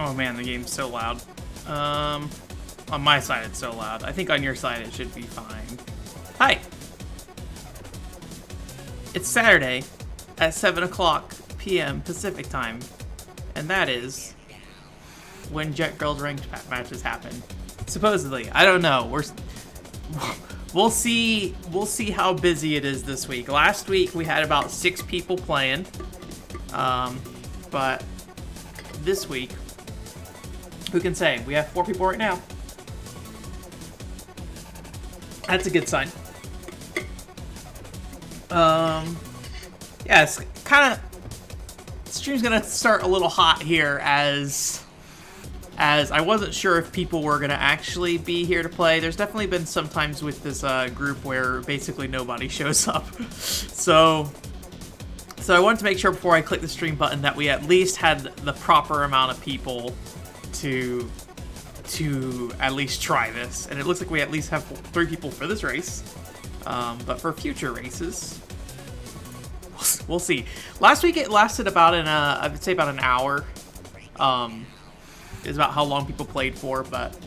Oh man, the game's so loud. On my side it's so loud. I think on your side it should be fine. Hi! It's Saturday at 7 o'clock p.m. Pacific time. And that is when Jet Girls ranked matches happen. Supposedly. I don't know. We'll see how busy it is this week. Last week we had about 6 people playing. But this week, who can say? We have 4 people right now. That's a good sign. Yeah, it's kind of... Stream's gonna start a little hot here as I wasn't sure if people were gonna actually be here to play. There's definitely been some times with this group where basically nobody shows up. So I wanted to make sure before I click the stream button that we at least had the proper amount of people to at least try this. And it looks like we at least have 3 people for this race. But for future races, we'll see. Last week it lasted about I would say about an hour. Is about how long people played for, but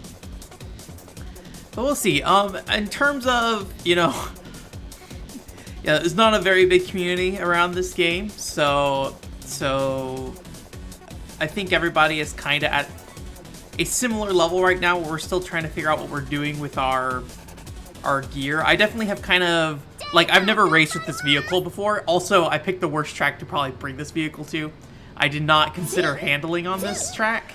we'll see. In terms of, you know, yeah, there's not a very big community around this game, so I think everybody is kind of at a similar level right now where we're still trying to figure out what we're doing with our gear. I definitely have kind of, like, I've never raced with this vehicle before. Also, I picked the worst track to probably bring this vehicle to. I did not consider handling on this track.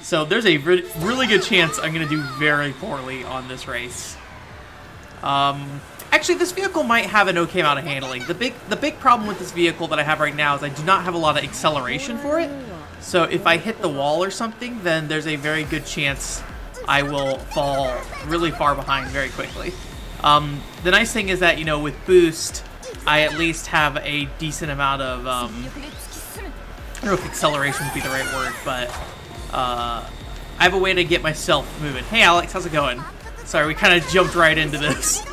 So there's a really good chance I'm going to do very poorly on this race. Actually, this vehicle might have an okay amount of handling. The big problem with this vehicle that I have right now is I do not have a lot of acceleration for it. So if I hit the wall or something, then there's a very good chance I will fall really far behind very quickly. The nice thing is that, you know, with boost, I at least have a decent amount of, I don't know if acceleration would be the right word, but I have a way to get myself moving. Hey Alex, how's it going? Sorry, we kind of jumped right into this.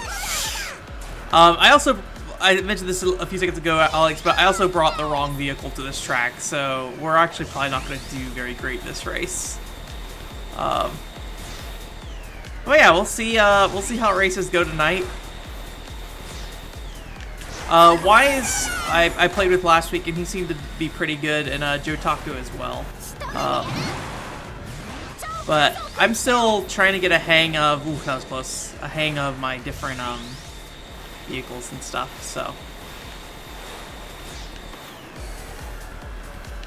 I mentioned this a few seconds ago, Alex, but I also brought the wrong vehicle to this track, so we're actually probably not going to do very great this race. But yeah, we'll see how races go tonight. Wise, I played with last week, and he seemed to be pretty good, and Jotaku as well. But I'm still trying to get a hang of, ooh, that was close, a hang of my different vehicles and stuff, so.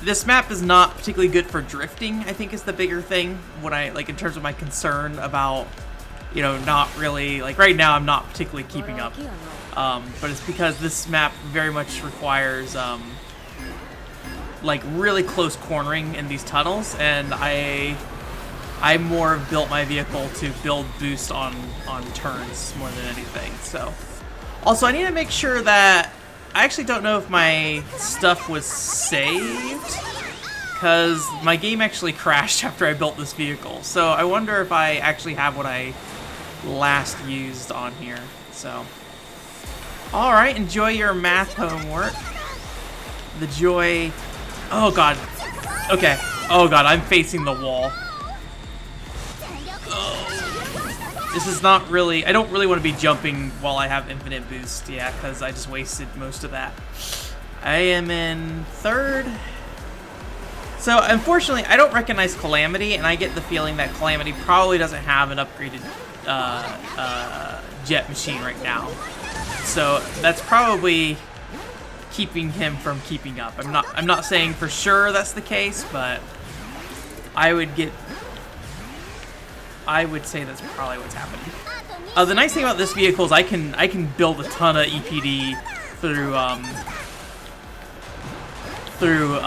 This map is not particularly good for drifting, I think is the bigger thing, when I, like, in terms of my concern about, you know, not really, like, right now I'm not particularly keeping up. But it's because this map very much requires, like, really close cornering in these tunnels, and I more built my vehicle to build boost on turns more than anything, so. Also, I need to make sure that, I actually don't know if my stuff was saved, because my game actually crashed after I built this vehicle, so I wonder if I actually have what I last used on here, so. Alright, enjoy your math homework. The joy, oh god, okay, oh god, I'm facing the wall. This is not really, I don't really want to be jumping while I have infinite boost, yeah, because I just wasted most of that. I am in 3rd. So, unfortunately, I don't recognize Calamity, and I get the feeling that Calamity probably doesn't have an upgraded jet machine right now. So, that's probably keeping him from keeping up. I'm not saying for sure that's the case, but I would say that's probably what's happening. The nice thing about this vehicle is I can build a ton of EPD through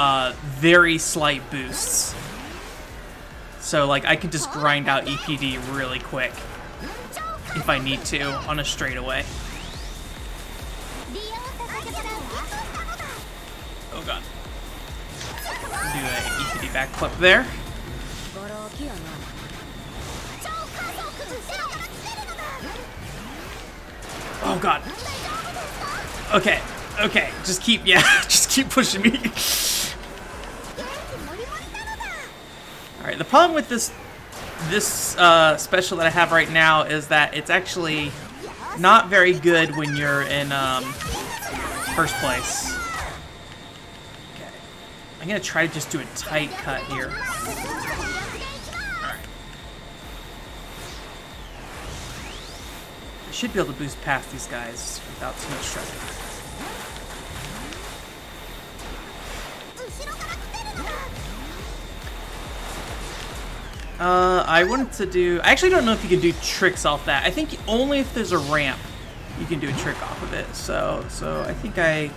very slight boosts. So like I can just grind out EPD really quick if I need to on a straightaway. Oh god. Do a EPD backflip there. Oh god. Okay, okay, just keep pushing me. Alright, the problem with this special that I have right now is that it's actually not very good when you're in first place. Okay. I'm gonna try to just do a tight cut here. Alright. I should be able to boost past these guys without too much trouble. I wanted to do... I actually don't know if you can do tricks off that. I think only if there's a ramp you can do a trick off of it. So I think I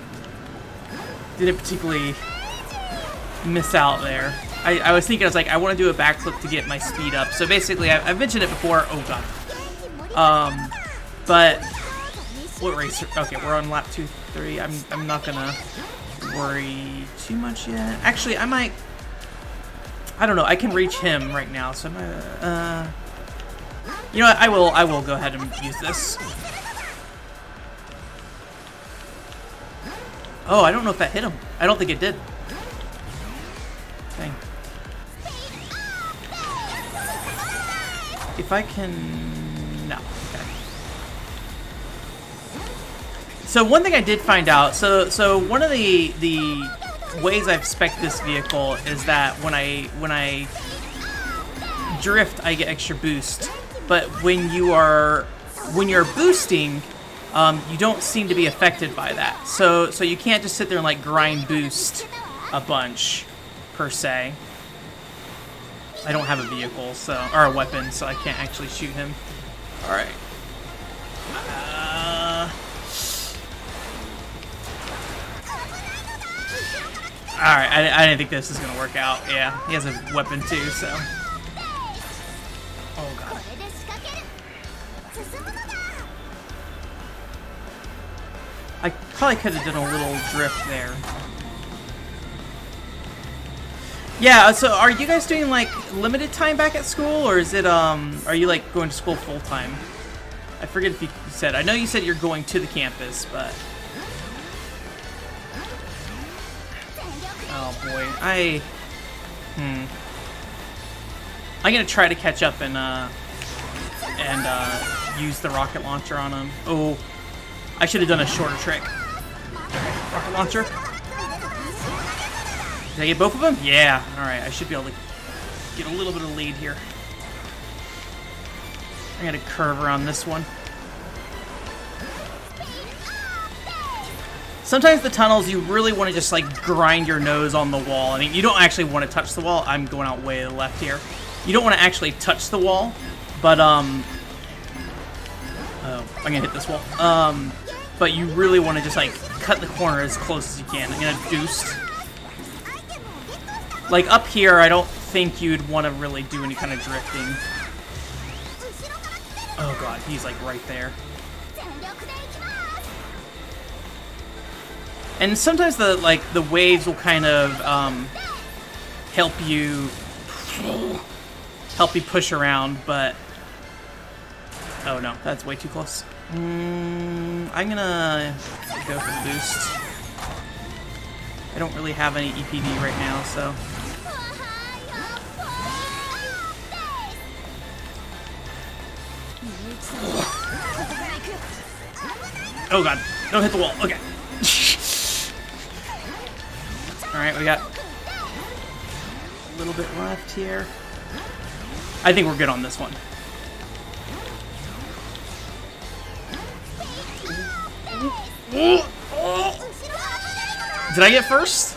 didn't particularly miss out there. I was thinking, I was like, I want to do a backflip to get my speed up. So basically, I've mentioned it before. Oh, God. But... What race? Okay, we're on lap 2, 3. I'm not going to worry too much yet. Actually, I might... I don't know. I can reach him right now, so I'm you know what? I will go ahead and use this. Oh, I don't know if that hit him. I don't think it did. Dang. If I can... No. Okay. So one thing I did find out, so one of the ways I've spec'd this vehicle is that when I drift, I get extra boost. But when you're boosting, you don't seem to be affected by that. So you can't just sit there and like grind boost a bunch, per se. I don't have a vehicle, or a weapon, so I can't actually shoot him. All right. Alright, I didn't think this was gonna work out. Yeah, he has a weapon too, so. Oh, God. I probably could have done a little drift there. Yeah, so are you guys doing, like, limited time back at school, or is it, are you, like, going to school full-time? I forget if you said. I know you said you're going to the campus, but... Oh boy, I'm gonna try to catch up and use the rocket launcher on him. Oh, I should have done a shorter trick. Okay, rocket launcher. Did I get both of them? Yeah. All right, I should be able to get a little bit of lead here. I'm gonna curve around this one. Sometimes the tunnels, you really want to just, like, grind your nose on the wall. I mean, you don't actually want to touch the wall. I'm going out way to the left here. You don't want to actually touch the wall, but, oh, I'm going to hit this wall. But you really want to just, like, cut the corner as close as you can. I'm going to boost. Like, up here, I don't think you'd want to really do any kind of drifting. Oh, God, he's, like, right there. And sometimes the waves will kind of help you push around, but oh no, that's way too close. I'm gonna go for the boost. I don't really have any EPD right now, so. Oh God, don't hit the wall. Okay. Alright, we got a little bit left here. I think we're good on this one. Did I get first?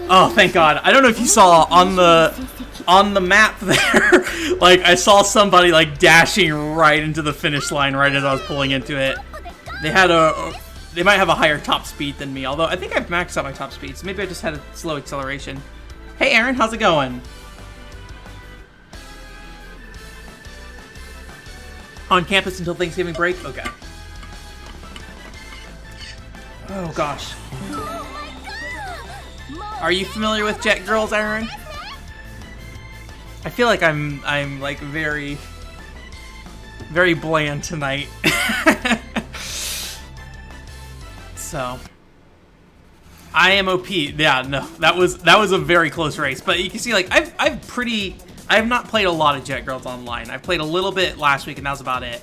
Oh, thank God. I don't know if you saw on the map there, like I saw somebody like dashing right into the finish line right as I was pulling into it. They might have a higher top speed than me, although I think I've maxed out my top speed, so maybe I just had a slow acceleration. Hey Aaron, how's it going? On campus until Thanksgiving break? Okay. Oh gosh. Are you familiar with Jet Girls, Aaron? I feel like I'm like very bland tonight. So I am OP. Yeah, no, that was a very close race. But you can see, like, I have not played a lot of Jet Girls Online. I played a little bit last week, and that was about it.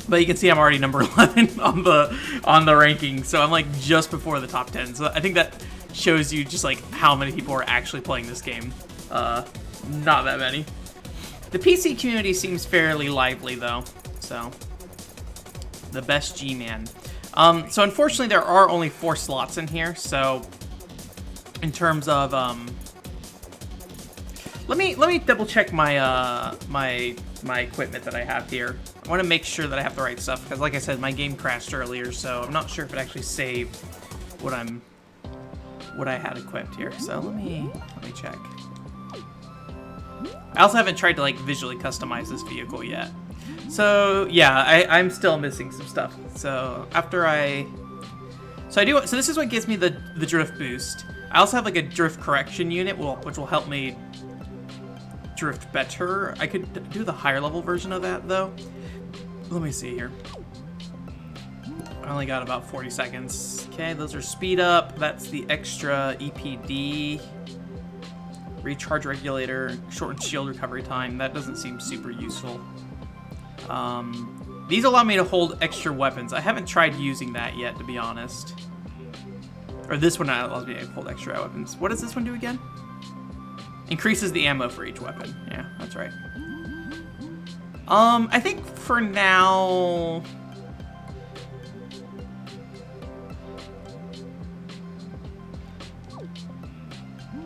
But you can see I'm already number 11 on the ranking, so I'm like just before the top 10. So I think that shows you just like how many people are actually playing this game. Not that many. The PC community seems fairly lively though, so the best G-Man. So unfortunately there are only 4 slots in here, so in terms of let me double check my my equipment that I have here. I want to make sure that I have the right stuff because, like I said, my game crashed earlier, so I'm not sure if it actually saved what I had equipped here. So let me check. I also haven't tried to like visually customize this vehicle yet. So yeah, I'm still missing some stuff. So so this is what gives me the drift boost. I also have like a drift correction unit, which will help me drift better. I could do the higher level version of that though. Let me see here. I only got about 40 seconds. Okay, those are speed up. That's the extra EPD. Recharge regulator, shortened shield recovery time. That doesn't seem super useful. These allow me to hold extra weapons. I haven't tried using that yet, to be honest. Or this one allows me to hold extra weapons. What does this one do again? Increases the ammo for each weapon. Yeah, that's right. I think for now...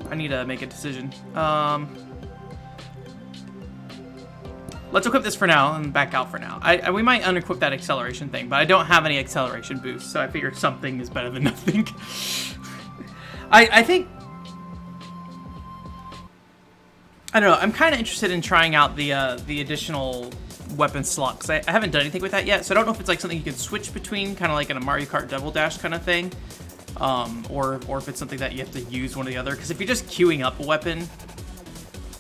I need to make a decision. Let's equip this for now and back out for now. We might unequip that acceleration thing, but I don't have any acceleration boosts, so I figured something is better than nothing. I think... I don't know, I'm kind of interested in trying out the additional weapon slot, because I haven't done anything with that yet, so I don't know if it's like something you can switch between, kind of like in a Mario Kart Double Dash kind of thing, or if it's something that you have to use one or the other, because if you're just queuing up a weapon,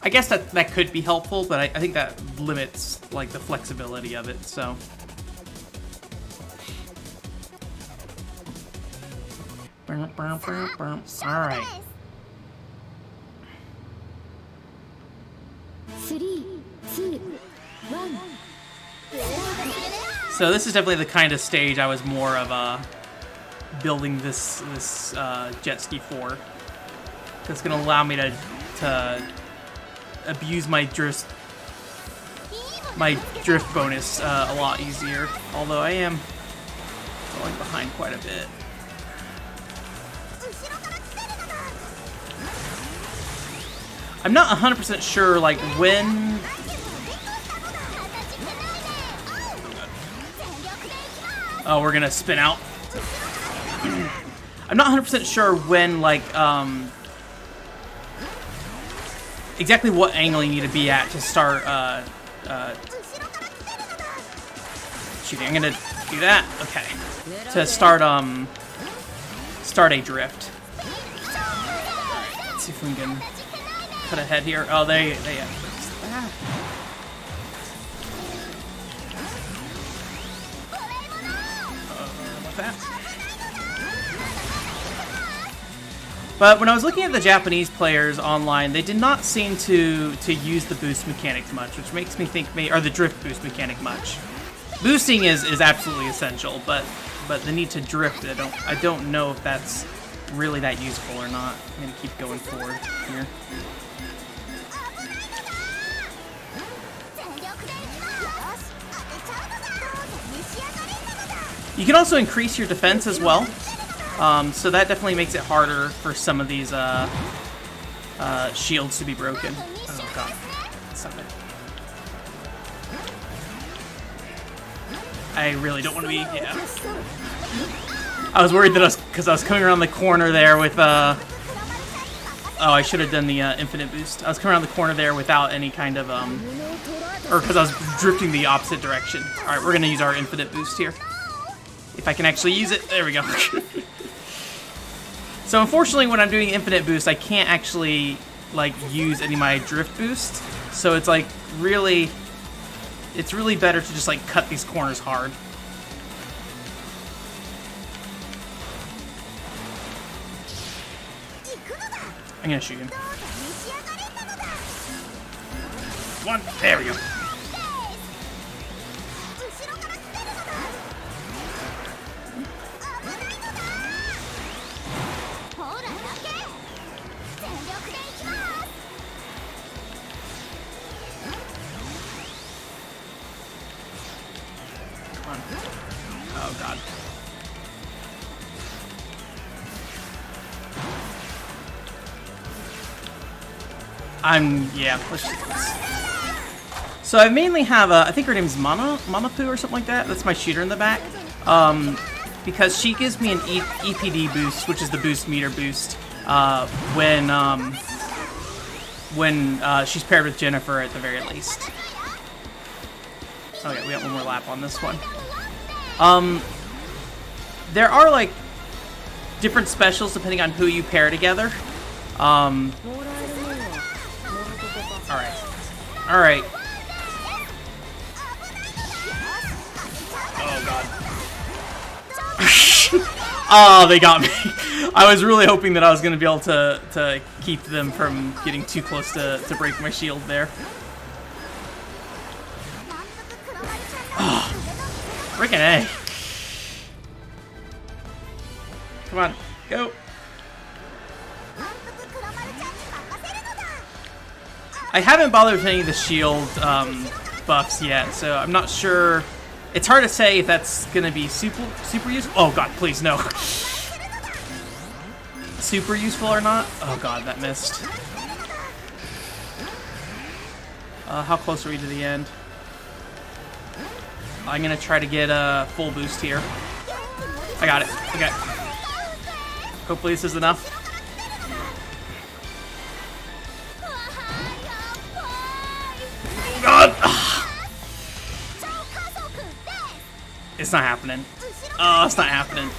I guess that could be helpful, but I think that limits like the flexibility of it, so... Alright. 3, 2, 1. So this is definitely the kind of stage I was more of building this jet ski for. That's gonna allow me to abuse my drift bonus a lot easier. Although I am falling behind quite a bit. I'm not 100% sure, like, when... Oh, we're gonna spin out. I'm not 100% sure when, like, exactly what angle you need to be at to start, shooting. I'm gonna do that. Okay. To start, start a drift. Let's see if we can... cut ahead here. Oh, they fixed that. Like that. But when I was looking at the Japanese players online, they did not seem to use the boost mechanics much, which makes me think or the drift boost mechanic much. Boosting is absolutely essential, but the need to drift, I don't know if that's really that useful or not. I'm gonna keep going forward here. You can also increase your defense as well, so that definitely makes it harder for some of these shields to be broken. Oh god, stop it. I really don't want to be, yeah. I was worried that because I was coming around the corner there with, oh, I should have done the infinite boost. I was coming around the corner there without any kind of, or because I was drifting the opposite direction. Alright, we're going to use our infinite boost here. If I can actually use it. There we go. So unfortunately, when I'm doing infinite boost, I can't actually, like, use any of my drift boost. So it's, like, really... It's really better to just, like, cut these corners hard. I'm gonna shoot him. One. There we go. Come on. Oh god. Yeah, let's do this. So I mainly have I think her name's Mamapu or something like that. That's my shooter in the back. Because she gives me an EPD boost, which is the boost meter boost, when she's paired with Jennifer at the very least. Okay, we got one more lap on this one. There are like different specials depending on who you pair together. Alright. Alright. Oh god. Oh, they got me. I was really hoping that I was going to be able to keep them from getting too close to break my shield there. Oh, freaking A. Come on, go. I haven't bothered with any of the shield buffs yet, so I'm not sure. It's hard to say if that's gonna be super useful. Oh god, please no. Super useful or not? Oh god, that missed. How close are we to the end? I'm gonna try to get a full boost here. I got it. Okay. Hopefully this is enough. God! It's not happening. Oh, it's not happening.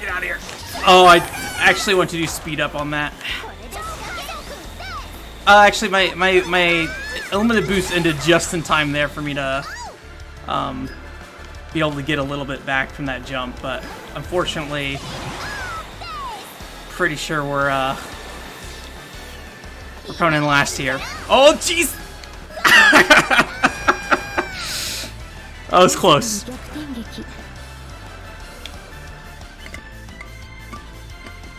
Get out of here. Oh, I actually want to do speed up on that. Actually, my unlimited boost ended just in time there for me to be able to get a little bit back from that jump, but unfortunately, pretty sure we're coming in last here. Oh, jeez! That was close.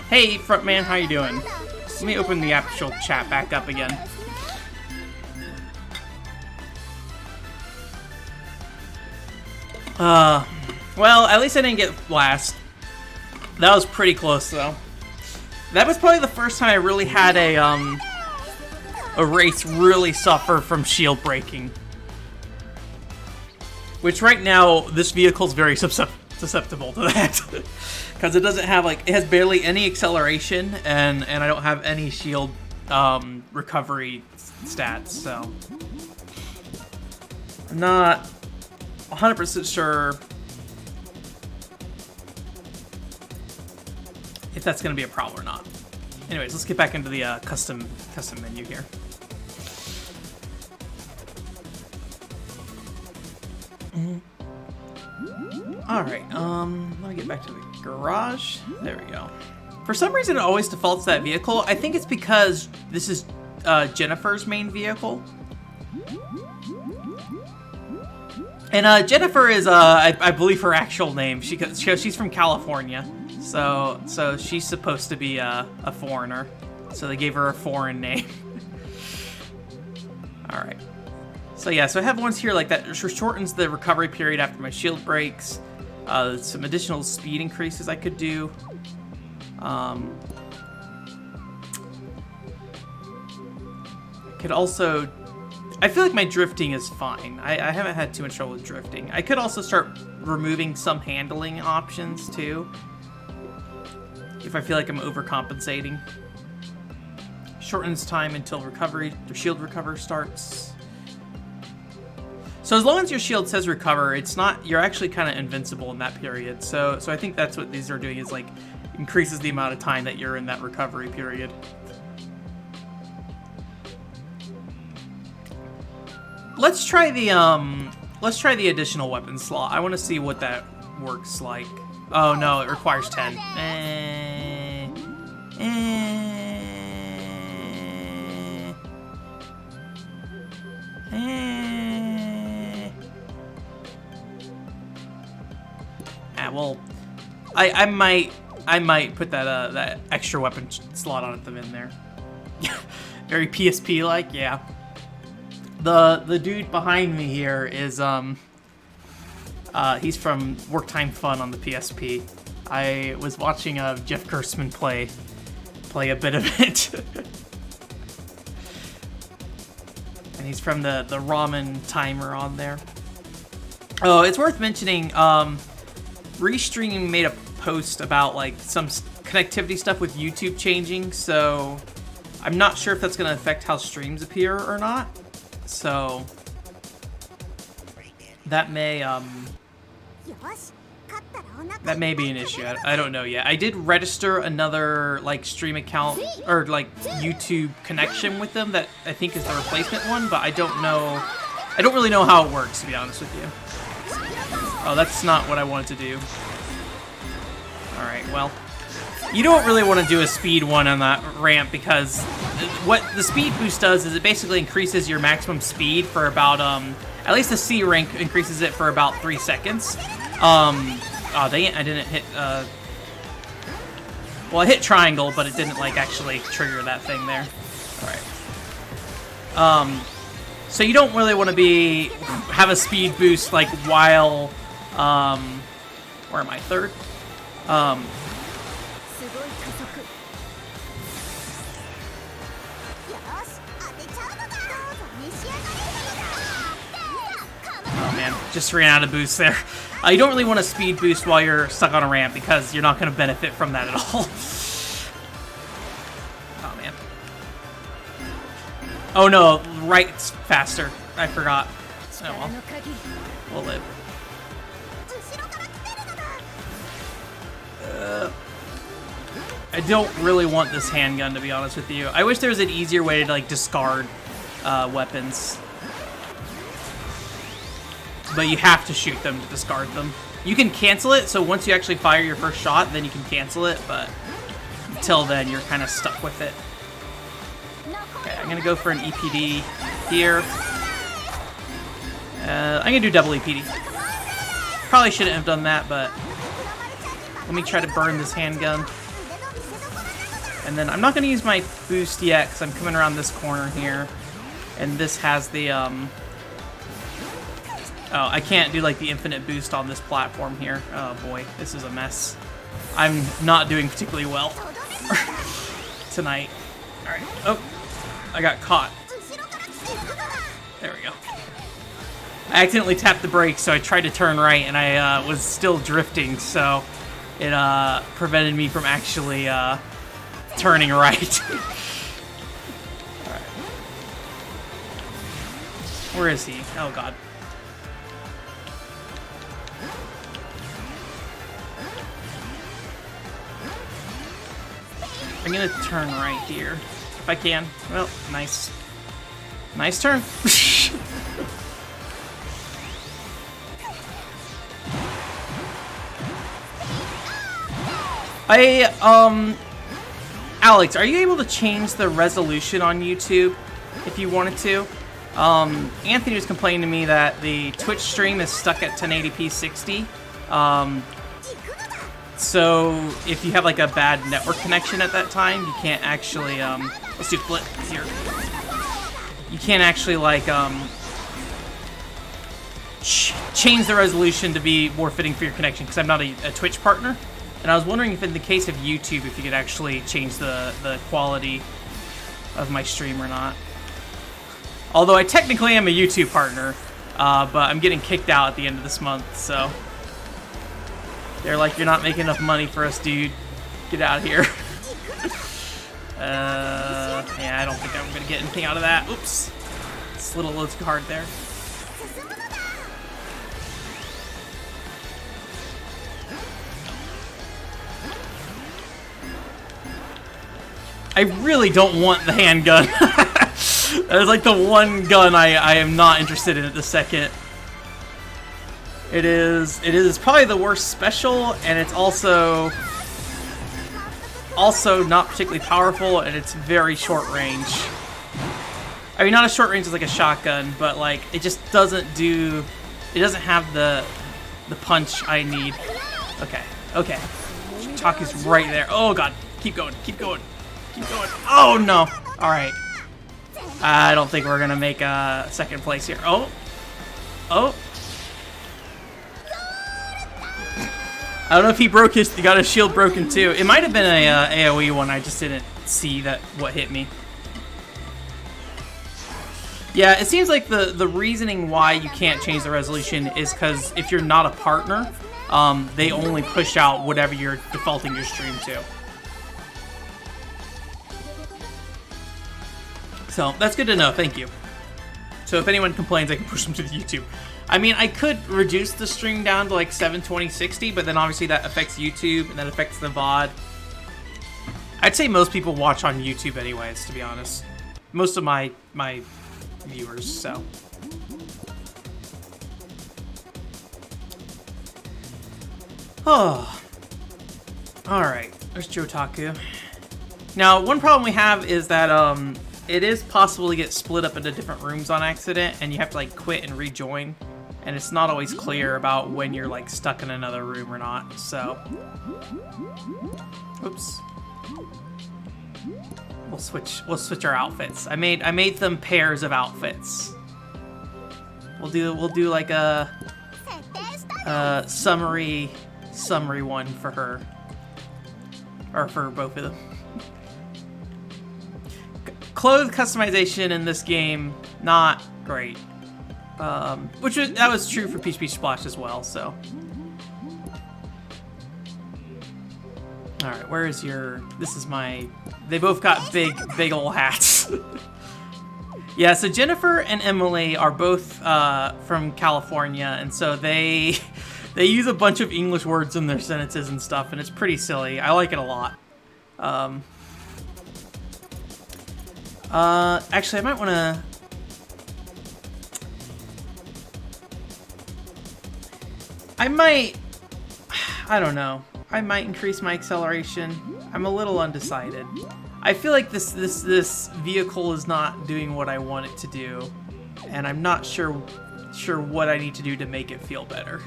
Hey, frontman, how you doing? Let me open the actual chat back up again. Well, at least I didn't get last. That was pretty close, though. That was probably the first time I really had a race really suffer from shield breaking. Which right now, this vehicle's very susceptible to that. Because it doesn't have, like, it has barely any acceleration, and I don't have any shield recovery stats, so. I'm not 100% sure if that's going to be a problem or not. Anyways, let's get back into the custom menu here. Alright, let me get back to the garage. There we go. For some reason, it always defaults to that vehicle. I think it's because this is Jennifer's main vehicle. And Jennifer is, I believe, her actual name. She's from California, so she's supposed to be a foreigner. So they gave her a foreign name. All right. So yeah, so I have ones here like that shortens the recovery period after my shield breaks. Some additional speed increases I could do. Could also. I feel like my drifting is fine. I haven't had too much trouble with drifting. I could also start removing some handling options too, if I feel like I'm overcompensating. Shortens time until recovery, the shield recover starts. So as long as your shield says recover, it's not, you're actually kind of invincible in that period. So I think that's what these are doing, is like increases the amount of time that you're in that recovery period. Let's try the additional weapon slot. I want to see what that works like. Oh no, it requires 10. Well, I might put that extra weapon slot on them in there. Very PSP like, yeah. The dude behind me here is he's from Work Time Fun on the PSP. I was watching Jeff Gerstmann play a bit of it. And he's from the ramen timer on there. Oh, it's worth mentioning, Restream made a post about like some connectivity stuff with YouTube changing, so I'm not sure if that's going to affect how streams appear or not. So that may be an issue. I don't know yet. I did register another like stream account or like YouTube connection with them that I think is the replacement one, but I don't really know how it works, to be honest with you. Oh, that's not what I wanted to do. Alright, well, you don't really want to do a speed one on that ramp because what the speed boost does is it basically increases your maximum speed for about, at least the C rank increases it for about 3 seconds. Oh, dang it, I didn't hit, well, I hit triangle, but it didn't, like, actually trigger that thing there. Alright. So you don't really want to have a speed boost, like, while, where am I, third? Oh man, just ran out of boost there. You don't really want to speed boost while you're stuck on a ramp because you're not going to benefit from that at all. Oh man. Oh no, right's faster. I forgot. Oh well. We'll live. I don't really want this handgun, to be honest with you. I wish there was an easier way to like discard weapons. But you have to shoot them to discard them. You can cancel it, so once you actually fire your first shot, then you can cancel it, but until then, you're kind of stuck with it. Okay, I'm gonna go for an EPD here. I'm gonna do double EPD. Probably shouldn't have done that, but let me try to burn this handgun. And then I'm not gonna use my boost yet, because I'm coming around this corner here. And this has the, oh, I can't do like the infinite boost on this platform here. Oh boy, this is a mess. I'm not doing particularly well tonight. Alright, oh, I got caught. There we go. I accidentally tapped the brakes, so I tried to turn right, and I was still drifting, so it prevented me from actually turning right. Alright. Where is he? Oh god. I'm gonna turn right here, if I can. Well, nice. Nice turn. Alex, are you able to change the resolution on YouTube if you wanted to? Anthony was complaining to me that the Twitch stream is stuck at 1080p 60. So if you have like a bad network connection at that time, you can't actually, let's do flip here. You can't actually like, change the resolution to be more fitting for your connection because I'm not a Twitch partner. And I was wondering if in the case of YouTube, if you could actually change the quality of my stream or not. Although I technically am a YouTube partner, but I'm getting kicked out at the end of this month, so. They're like, you're not making enough money for us, dude. Get out of here. Yeah, I don't think I'm gonna get anything out of that. Oops. It's a little too hard there. I really don't want the handgun. That is like the one gun I am not interested in at the second. It is probably the worst special, and it's also not particularly powerful, and it's very short range. I mean, not as short range as like a shotgun, but like it just doesn't have the punch I need. Okay. Taku's right there. Oh god, keep going. Oh no. All right. I don't think we're gonna make a second place here. Oh. I don't know if he got his shield broken too. It might have been a AoE one. I just didn't see what hit me. Yeah, it seems like the reasoning why you can't change the resolution is because if you're not a partner, they only push out whatever you're defaulting your stream to. So that's good to know. Thank you. So if anyone complains, I can push them to the YouTube. I mean, I could reduce the stream down to like 720/60, but then obviously that affects YouTube and that affects the VOD. I'd say most people watch on YouTube anyways, to be honest. Most of my viewers, so. Oh. Alright, there's Jotaku. Now, one problem we have is that it is possible to get split up into different rooms on accident, and you have to like quit and rejoin. And it's not always clear about when you're like stuck in another room or not, so. Oops. We'll switch our outfits. I made them pairs of outfits. We'll do like a summary one for her. Or for both of them. Clothes customization in this game, not great. That was true for Peach Beach Splash as well, so. Alright, where is your... This is my... They both got big ol' hats. Yeah, so Jennifer and Emily are both from California, and so they use a bunch of English words in their sentences and stuff, and it's pretty silly. I like it a lot. Actually, I might want to... I don't know. I might increase my acceleration. I'm a little undecided. I feel like this vehicle is not doing what I want it to do, and I'm not sure what I need to do to make it feel better.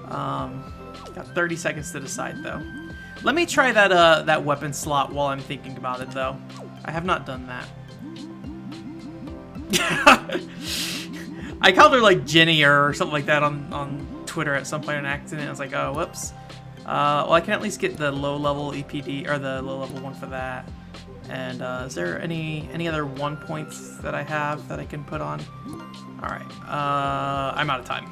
Got 30 seconds to decide though. Let me try that weapon slot while I'm thinking about it though. I have not done that. I called her like Jenny or something like that on Twitter at some point on accident. I was like, oh, whoops. Well, I can at least get the low-level EPD, or the low-level one for that. And is there any other 1 points that I have that I can put on? All right, I'm out of time.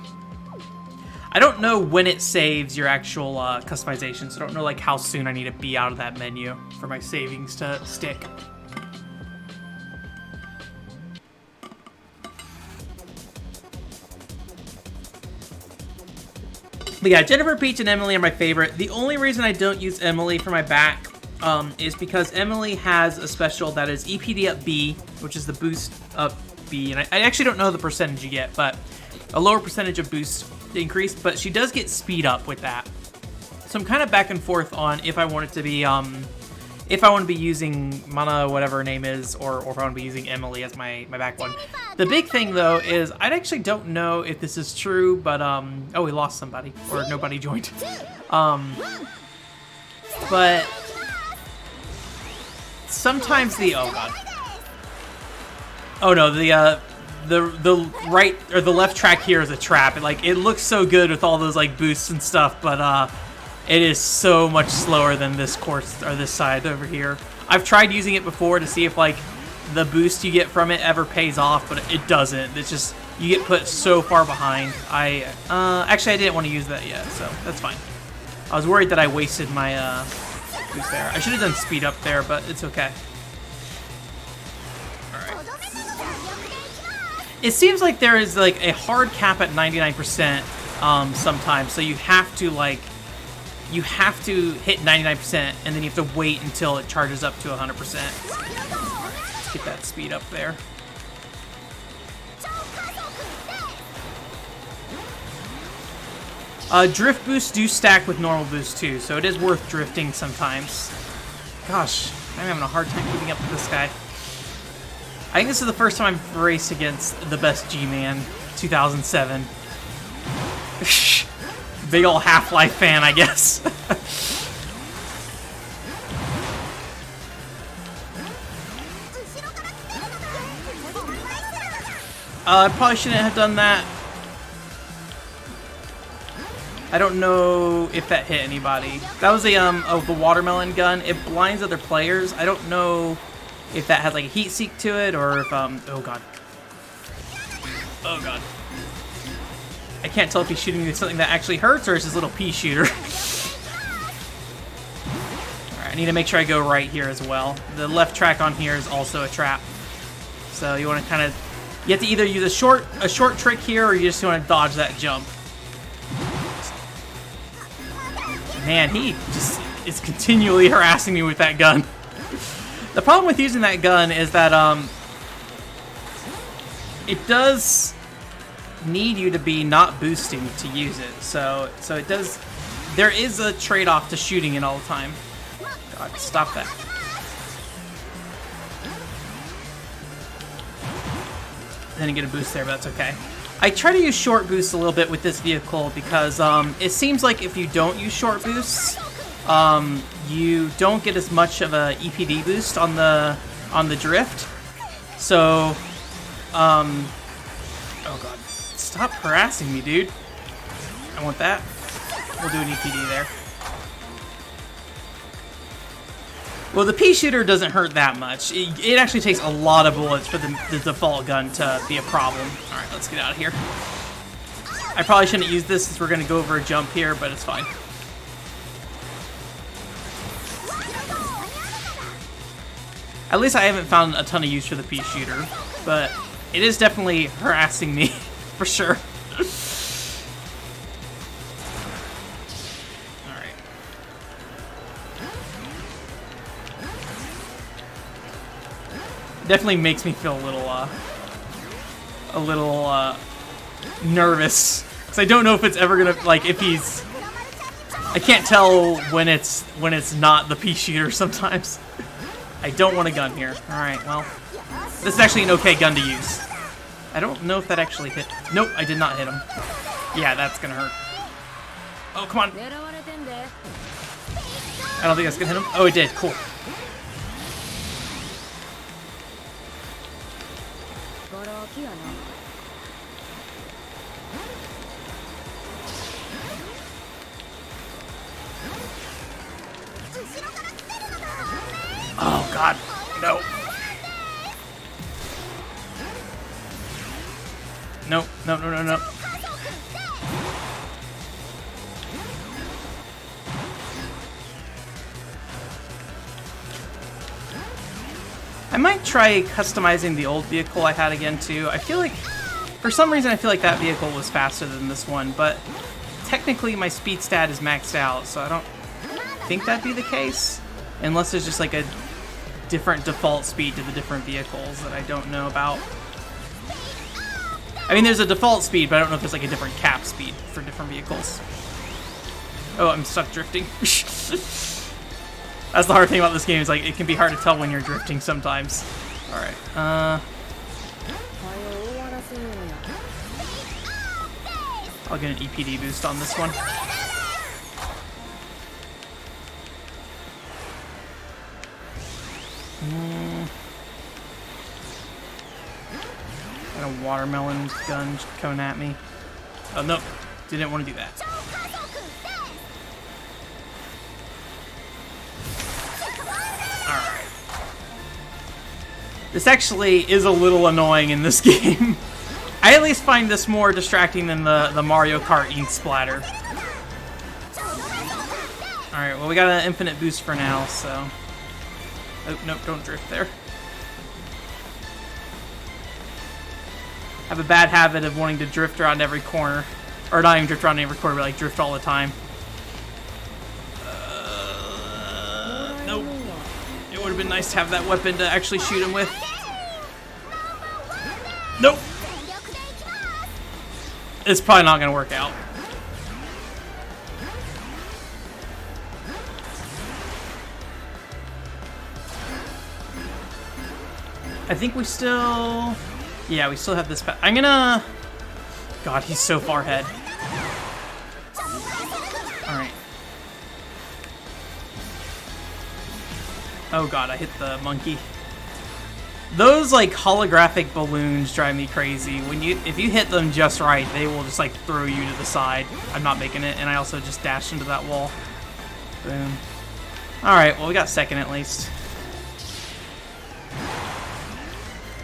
I don't know when it saves your actual customization, so I don't know like how soon I need to be out of that menu for my savings to stick. But yeah, Jennifer, Peach, and Emily are my favorite. The only reason I don't use Emily for my back is because Emily has a special that is EPD up B, which is the boost up B. And I actually don't know the percentage you get, but a lower percentage of boost increase. But she does get speed up with that. So I'm kind of back and forth on if I want it to be, if I want to be using Mana, whatever her name is, or if I want to be using Emily as my back one. The big thing, though, is I actually don't know if this is true, but, oh, we lost somebody, or nobody joined. But sometimes oh, God. Oh, no, the right, or the left track here is a trap. It looks so good with all those, like, boosts and stuff, but, it is so much slower than this course, or this side over here. I've tried using it before to see if, like, the boost you get from it ever pays off, but it doesn't. It's just, you get put so far behind. Actually, I didn't want to use that yet, so that's fine. I was worried that I wasted my, boost there. I should have done speed up there, but it's okay. Alright. It seems like there is, like, a hard cap at 99%, sometimes, so you have to, like, you have to hit 99%, and then you have to wait until it charges up to 100%. Get that speed up there. Drift boosts do stack with normal boosts too, so it is worth drifting sometimes. Gosh, I'm having a hard time keeping up with this guy. I think this is the first time I've raced against the best G-Man, 2007. Big ol' Half-Life fan, I guess. I probably shouldn't have done that. I don't know if that hit anybody. That was a the watermelon gun. It blinds other players. I don't know if that has like a heat seek to it or if oh god. Oh god. I can't tell if he's shooting me with something that actually hurts or it's his little pea shooter. Alright, I need to make sure I go right here as well. The left track on here is also a trap. So you want to kind of you have to either use a short trick here or you just want to dodge that jump. Man, he just is continually harassing me with that gun. The problem with using that gun is that it does need you to be not boosting to use it. So it does. There is a trade-off to shooting it all the time. God, stop that. Didn't get a boost there, but that's okay. I try to use short boosts a little bit with this vehicle because it seems like if you don't use short boosts, you don't get as much of a EPD boost on the drift. So, oh god, stop harassing me, dude. I want that. We'll do an EPD there. Well, the pea shooter doesn't hurt that much. It actually takes a lot of bullets for the default gun to be a problem. All right, let's get out of here. I probably shouldn't use this since we're going to go over a jump here, but it's fine. At least I haven't found a ton of use for the pea shooter, but it is definitely harassing me, for sure. Definitely makes me feel a little nervous because I don't know if it's ever gonna like if he's. I can't tell when it's not the pea shooter sometimes. I don't want a gun here. All right, well, this is actually an okay gun to use. I don't know if that actually hit. Nope, I did not hit him. Yeah, that's gonna hurt. Oh, come on. I don't think that's gonna hit him. Oh, it did. Cool. Oh god, no. No, no, no, no, no. I might try customizing the old vehicle I had again too. I feel like, for some reason I feel like that vehicle was faster than this one, but technically my speed stat is maxed out, so I don't think that'd be the case. Unless there's just like a different default speed to the different vehicles that I don't know about. I mean, there's a default speed, but I don't know if there's like a different cap speed for different vehicles. Oh, I'm stuck drifting. That's the hard thing about this game, is like it can be hard to tell when you're drifting sometimes. Alright, I'll get an EPD boost on this one. Got a watermelon gun coming at me. Oh, nope. Didn't want to do that. Alright. This actually is a little annoying in this game. I at least find this more distracting than the Mario Kart ink splatter. Alright, well we got an infinite boost for now, so... Oh, nope, don't drift there. I have a bad habit of wanting to drift around every corner. Or not even drift around every corner, but like drift all the time. Nope. It would have been nice to have that weapon to actually shoot him with. Nope. It's probably not going to work out. I think we still... Yeah, we still have this... I'm gonna... God, he's so far ahead. Alright. Oh god, I hit the monkey. Those, like, holographic balloons drive me crazy. If you hit them just right, they will just, like, throw you to the side. I'm not making it, and I also just dashed into that wall. Boom. Alright, well, we got second at least.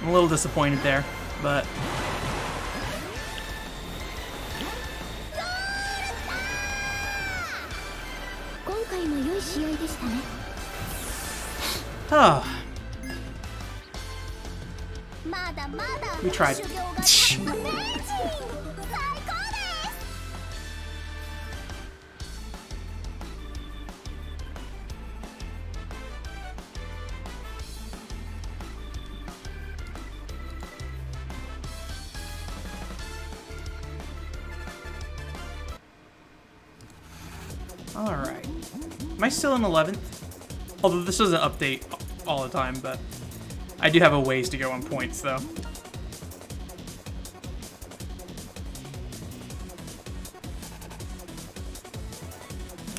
I'm a little disappointed there, but... Oh. We tried. Alright. Am I still in 11th? Although this doesn't update all the time, but I do have a ways to go on points, though.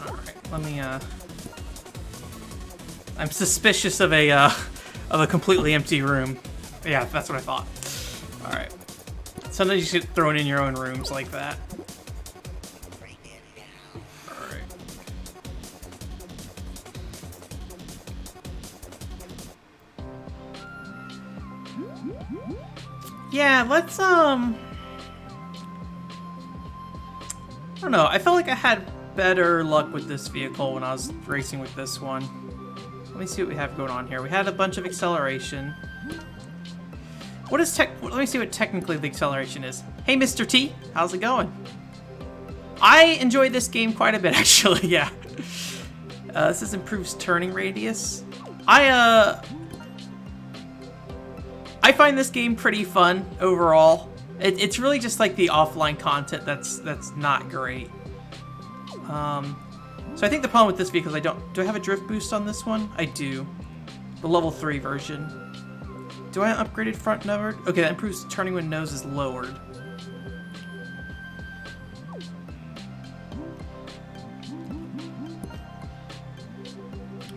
Alright, let me, I'm suspicious of a completely empty room. Yeah, that's what I thought. Alright. Sometimes you get thrown in your own rooms like that. Yeah, let's, I don't know, I felt like I had better luck with this vehicle when I was racing with this one. Let me see what we have going on here. We had a bunch of acceleration. What is let me see what technically the acceleration is. Hey, Mr. T, how's it going? I enjoyed this game quite a bit, actually, yeah. This is improves turning radius. I find this game pretty fun overall. It's really just like the offline content that's not great. So I think the problem with this vehicle is do I have a drift boost on this one? I do. The level 3 version. Do I have upgraded front number? Okay, that improves turning when nose is lowered.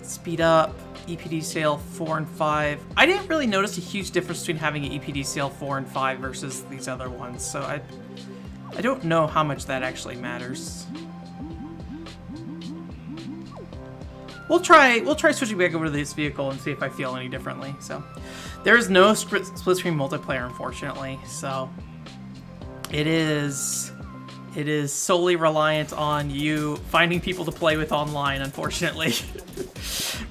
Speed up. EPD sale 4 and 5. I didn't really notice a huge difference between having an EPD sale 4 and 5 versus these other ones, so I don't know how much that actually matters. We'll try switching back over to this vehicle and see if I feel any differently. So there is no split screen multiplayer, unfortunately, so it is solely reliant on you finding people to play with online, unfortunately.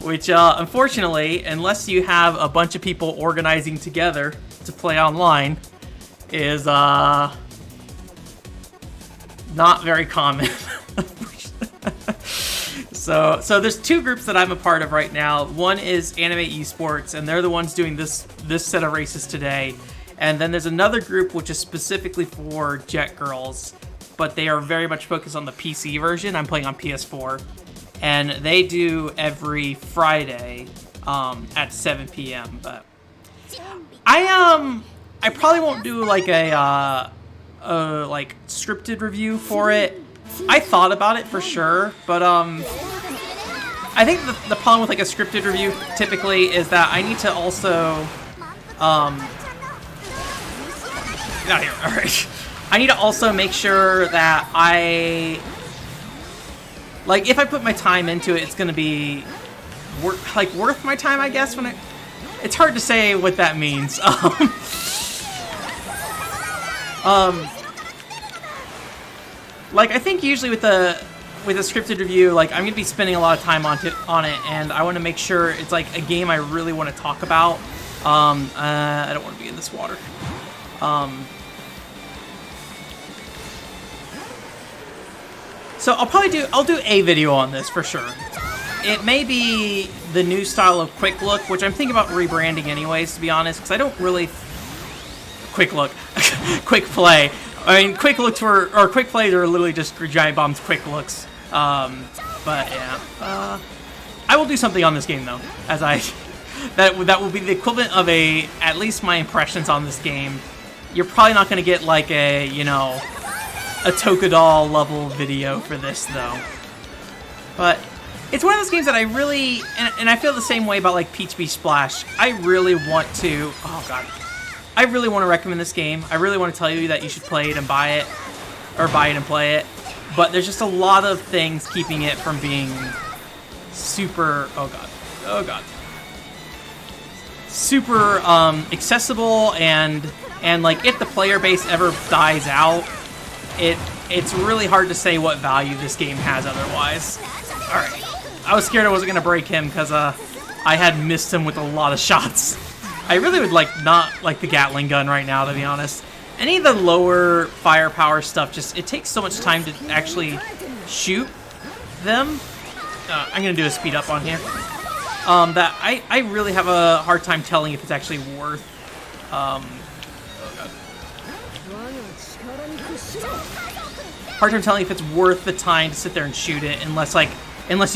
Which, unfortunately, unless you have a bunch of people organizing together to play online, is, not very common. So there's two groups that I'm a part of right now. One is Anime Esports, and they're the ones doing this set of races today. And then there's another group which is specifically for Jet Girls, but they are very much focused on the PC version. I'm playing on PS4. And they do every Friday at 7 p.m. But I probably won't do like a like scripted review for it. I thought about it for sure, but I think the problem with like a scripted review typically is that I need to also not here. All right. I need to also make sure that like, if I put my time into it, it's gonna be worth my time, I guess. It's hard to say what that means. Like, I think usually with a scripted review, like, I'm gonna be spending a lot of time on it, and I want to make sure it's like a game I really want to talk about. I don't want to be in this water. So I'll do a video on this for sure. It may be the new style of Quick Look, which I'm thinking about rebranding anyways, to be honest, because I don't really... Quick Look. Quick Play. I mean, Quick Looks or Quick Plays are literally just Giant Bomb's Quick Looks. But yeah. I will do something on this game, though, as I that will be the equivalent of at least my impressions on this game. You're probably not going to get like a, you know, a Tokadol level video for this though. But it's one of those games that I really, and I feel the same way about like Peach Beach Splash. I really want to, oh god. I really want to recommend this game. I really want to tell you that you should play it and buy it, or buy it and play it. But there's just a lot of things keeping it from being super, oh god, super accessible, and like if the player base ever dies out, it's really hard to say what value this game has otherwise. All right, I was scared I wasn't gonna break him because I had missed him with a lot of shots. I really would not like the Gatling gun right now, to be honest. Any of the lower firepower stuff, it takes so much time to actually shoot them. I'm gonna do a speed up on here. That I really have a hard time telling if it's actually worth. Oh god. Hard time telling if it's worth the time to sit there and shoot it, unless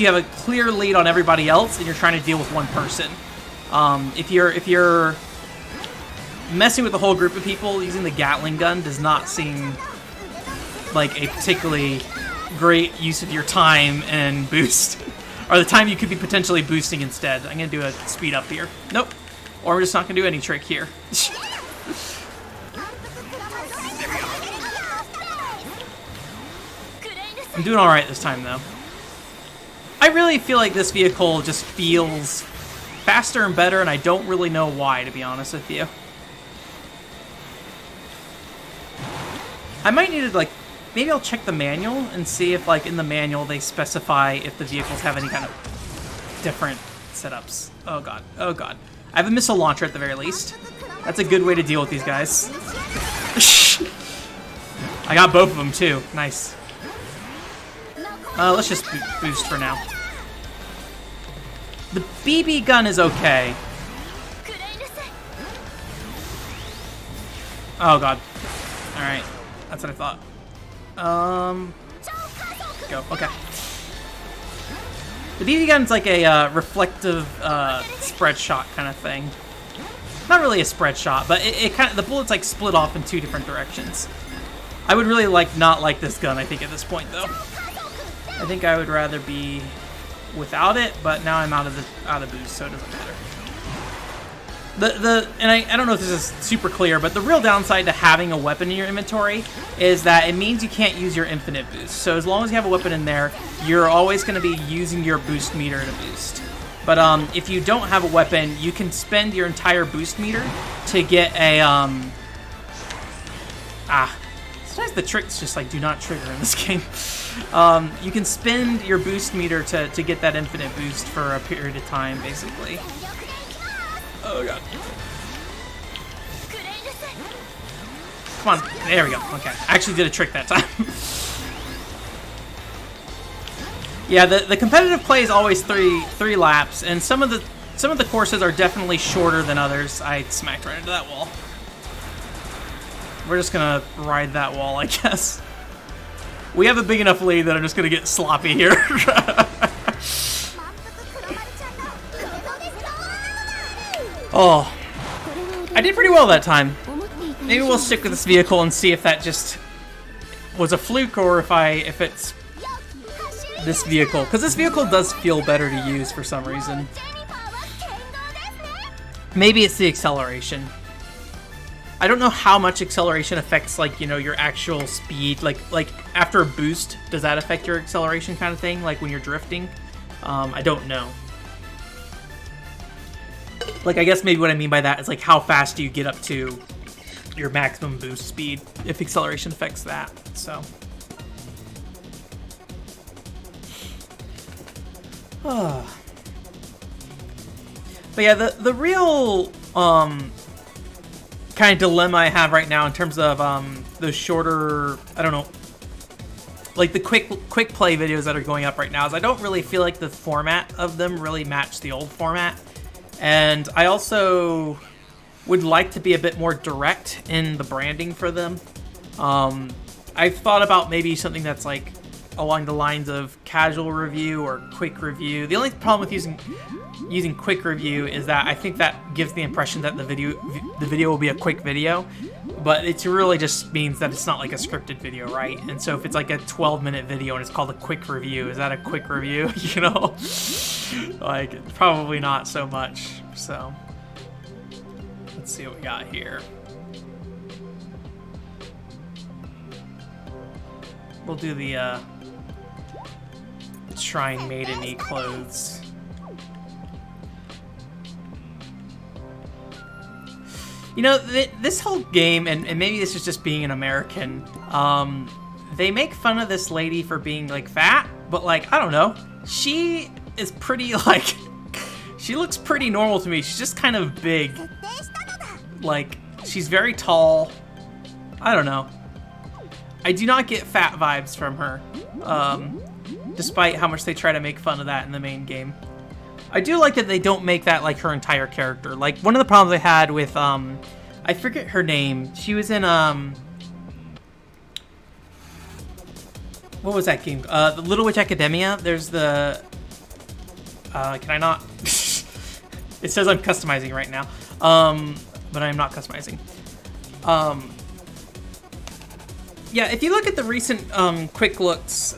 you have a clear lead on everybody else and you're trying to deal with one person. If you're messing with a whole group of people, using the Gatling gun does not seem like a particularly great use of your time and boost. Or the time you could be potentially boosting instead. I'm going to do a speed up here. Nope. Or we're just not going to do any trick here. There we go. I'm doing alright this time, though. I really feel like this vehicle just feels faster and better, and I don't really know why, to be honest with you. I might need to, like, maybe I'll check the manual and see if, like, in the manual they specify if the vehicles have any kind of different setups. Oh god, oh god. I have a missile launcher at the very least. That's a good way to deal with these guys. I got both of them too. Nice. Let's just boost for now. The BB gun is okay. Oh god. Alright. That's what I thought. Go. Okay. The BB gun's like a reflective spread shot kind of thing. Not really a spread shot, but it kind of, the bullets like split off in two different directions. I would really not like this gun, I think, at this point though. I think I would rather be without it, but now I'm out of boost, so it doesn't matter. And I don't know if this is super clear, but the real downside to having a weapon in your inventory is that it means you can't use your infinite boost. So as long as you have a weapon in there, you're always going to be using your boost meter to boost. But if you don't have a weapon, you can spend your entire boost meter to get a sometimes the tricks just like do not trigger in this game. You can spend your boost meter to get that infinite boost for a period of time, basically. Oh god. Come on, there we go. Okay, I actually did a trick that time. Yeah, the competitive play is always three laps, and some of the courses are definitely shorter than others. I smacked right into that wall. We're just gonna ride that wall, I guess. We have a big enough lead that I'm just gonna get sloppy here. Oh, I did pretty well that time. Maybe we'll stick with this vehicle and see if that just was a fluke or if it's this vehicle. Because this vehicle does feel better to use for some reason. Maybe it's the acceleration. I don't know how much acceleration affects, like, you know, your actual speed. Like after a boost, does that affect your acceleration kind of thing? Like when you're drifting? I don't know. Like, I guess maybe what I mean by that is, like, how fast do you get up to your maximum boost speed, if acceleration affects that, so. But yeah, the real, kind of dilemma I have right now in terms of, those shorter, I don't know, like the quick play videos that are going up right now is I don't really feel like the format of them really match the old format. And I also would like to be a bit more direct in the branding for them. I've thought about maybe something that's like along the lines of casual review or quick review. The only problem with using quick review is that I think that gives the impression that the video will be a quick video, but it really just means that it's not like a scripted video, right? And so if it's like a 12-minute video and it's called a quick review, is that a quick review? You know, like probably not so much. So let's see what we got here. We'll do the Shrine Maiden-y clothes. You know, this whole game, and maybe this is just being an American, they make fun of this lady for being, like, fat, but, like, I don't know. She is pretty, like, she looks pretty normal to me. She's just kind of big. Like, she's very tall. I don't know. I do not get fat vibes from her, despite how much they try to make fun of that in the main game. I do like that they don't make that like her entire character. Like, one of the problems I had with, I forget her name. She was in, what was that game? The Little Witch Academia. There's the, can I not? It says I'm customizing right now, but I'm not customizing. Yeah, if you look at the recent quick looks,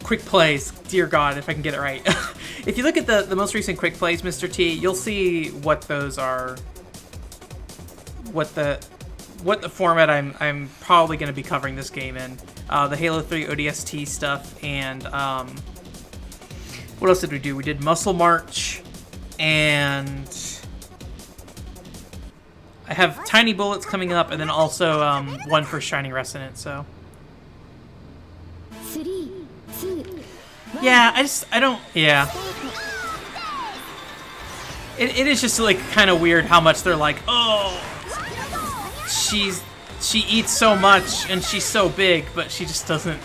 quick plays, dear God, if I can get it right. If you look at the most recent quick plays, Mr. T, you'll see what those are, what the format I'm probably going to be covering this game in. The Halo 3 ODST stuff, and what else did we do? We did Muscle March, and I have Tiny Bullets coming up, and then also one for Shining Resonance, so. 3, 2, Yeah, I don't, yeah. It is just, like, kind of weird how much they're like, oh, she eats so much, and she's so big, but she just doesn't,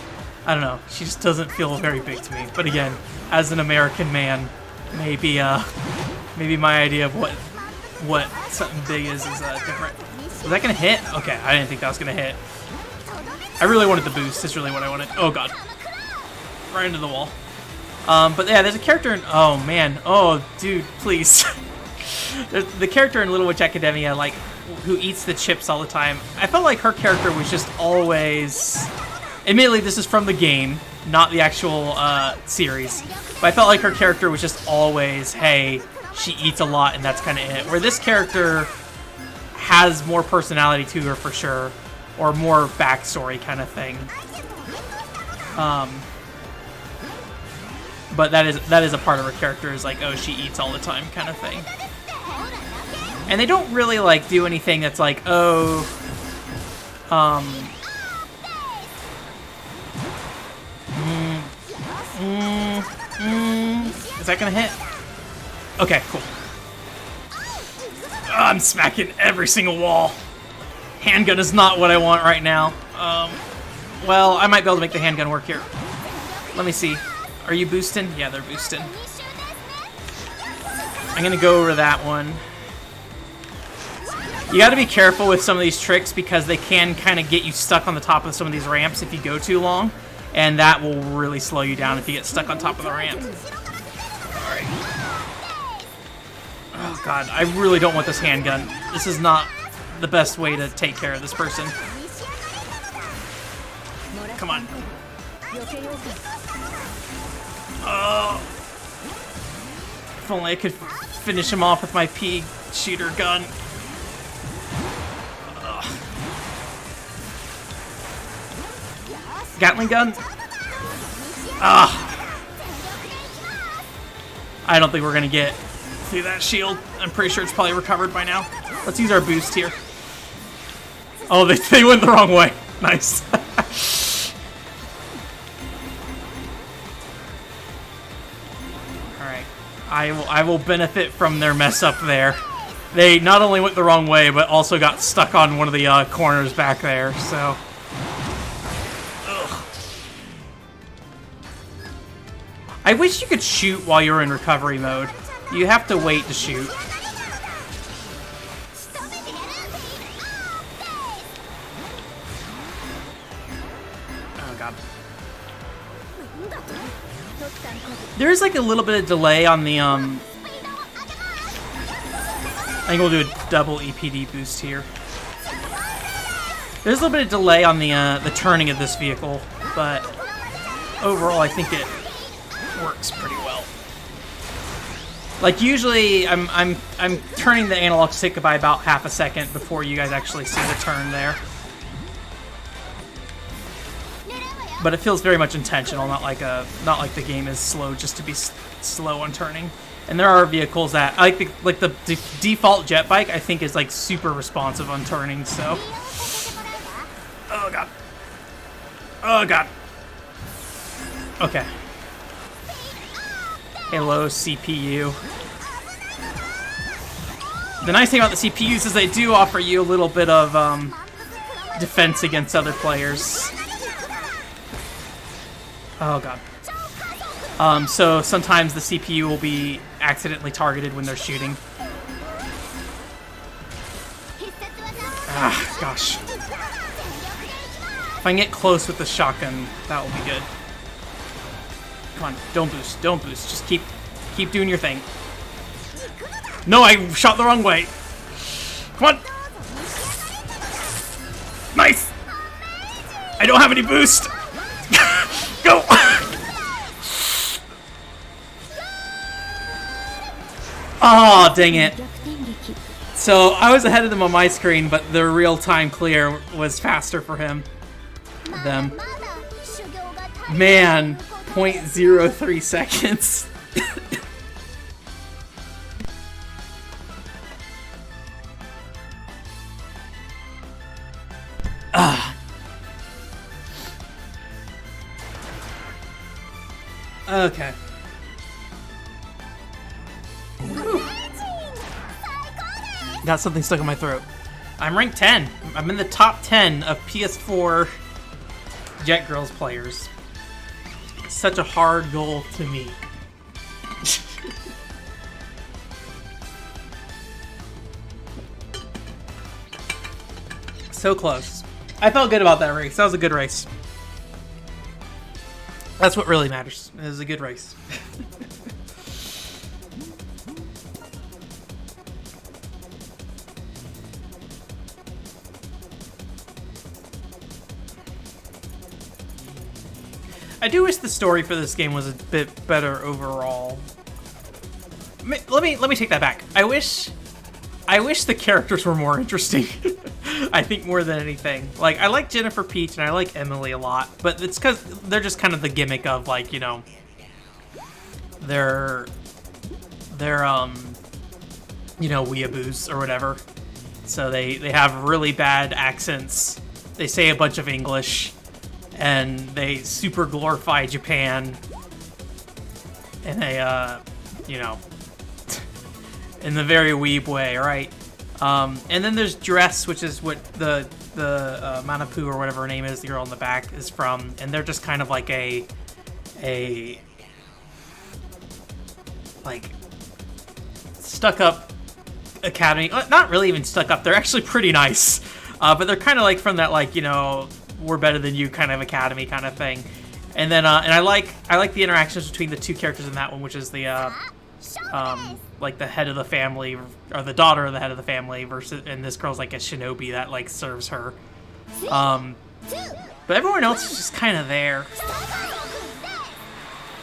I don't know, she just doesn't feel very big to me. But again, as an American man, maybe my idea of what something big is different. Was that gonna hit? Okay, I didn't think that was gonna hit. I really wanted the boost. That's really what I wanted. Oh God, right into the wall. But yeah, there's a character in. Oh man. Oh dude, please. There's the character in Little Witch Academia, like, who eats the chips all the time. I felt like her character was just always. Admittedly, this is from the game, not the actual series. But I felt like her character was just always, hey, she eats a lot, and that's kind of it. Where this character has more personality to her for sure, or more backstory kind of thing. But that is a part of her character, is like, oh, she eats all the time kind of thing. And they don't really like do anything that's like, oh, is that gonna hit? Okay, cool. I'm smacking every single wall. Handgun is not what I want right now. Well, I might be able to make the handgun work here. Let me see. Are you boosting? Yeah, they're boosting. I'm gonna go over that one. You gotta be careful with some of these tricks because they can kind of get you stuck on the top of some of these ramps if you go too long. And that will really slow you down if you get stuck on top of the ramp. Alright. Oh God, I really don't want this handgun. This is not the best way to take care of this person. Come on. Oh. If only I could finish him off with my pea shooter gun. Gatling gun? Ah. I don't think we're gonna get through that shield. I'm pretty sure it's probably recovered by now. Let's use our boost here. Oh, they went the wrong way. Nice. Alright. I will benefit from their mess up there. They not only went the wrong way, but also got stuck on one of the corners back there, so. Ugh. I wish you could shoot while you're in recovery mode. You have to wait to shoot. god. There's like a little bit of delay on the I think we'll do a double EPD boost here. There's a little bit of delay on the turning of this vehicle, but overall I think it works pretty well. Like usually I'm turning the analog stick by about half a second before you guys actually see the turn there. But it feels very much intentional, not like the game is slow just to be slow on turning. And there are vehicles that I like the default jet bike I think is like super responsive on turning. So, oh god, oh god. Okay. Hello, CPU. The nice thing about the CPUs is they do offer you a little bit of defense against other players. Oh god. So sometimes the CPU will be accidentally targeted when they're shooting. Ah, gosh. If I can get close with the shotgun, that will be good. Come on, don't boost, don't boost. Just keep doing your thing. No, I shot the wrong way. Come on. Nice. I don't have any boost. Go. Oh, dang it. So I was ahead of them on my screen, but the real-time clear was faster for them. Man, 0.03 seconds. Okay. Whew. Got something stuck in my throat. I'm ranked 10. I'm in the top 10 of PS4 Jet Girls players. Such a hard goal to meet. So close. I felt good about that race. That was a good race. That's what really matters. It was a good race. I do wish the story for this game was a bit better overall. Let me take that back. I wish the characters were more interesting. I think more than anything. Like, I like Jennifer Peach and I like Emily a lot, but it's because they're just kind of the gimmick of, like, you know, they're you know, weeaboos or whatever. So they have really bad accents. They say a bunch of English, and they super glorify Japan. And they, you know, in the very weeb way, right? And then there's Dress, which is what the Manapu or whatever her name is, the girl in the back, is from, and they're just kind of like a like stuck-up academy. Not really even stuck-up. They're actually pretty nice, but they're kind of like from that, like, you know, we're better than you kind of academy kind of thing. And then and I like the interactions between the two characters in that one, which is the like the head of the family, or the daughter of the head of the family, versus, and this girl's like a shinobi that like serves her. But everyone else is just kind of there.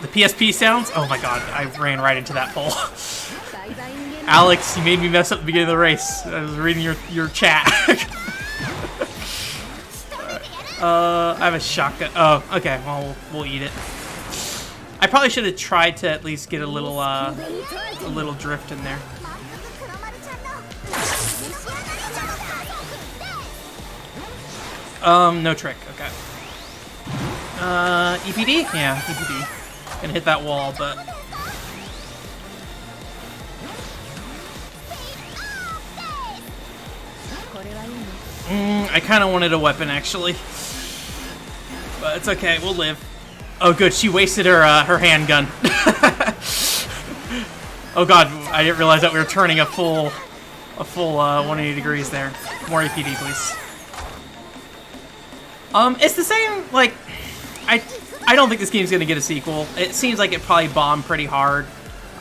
The PSP sounds? Oh my god, I ran right into that pole. Alex, you made me mess up the beginning of the race. I was reading your chat. I have a shotgun. Oh, okay, well, we'll eat it. I probably should have tried to at least get a little drift in there. No trick, okay. EPD? Yeah, EPD. Gonna hit that wall, but... I kind of wanted a weapon, actually. But it's okay, we'll live. Oh, good, she wasted her handgun. Oh god, I didn't realize that we were turning a full 180 degrees there. More EPD, please. It's the same, like... I don't think this game's gonna get a sequel. It seems like it probably bombed pretty hard.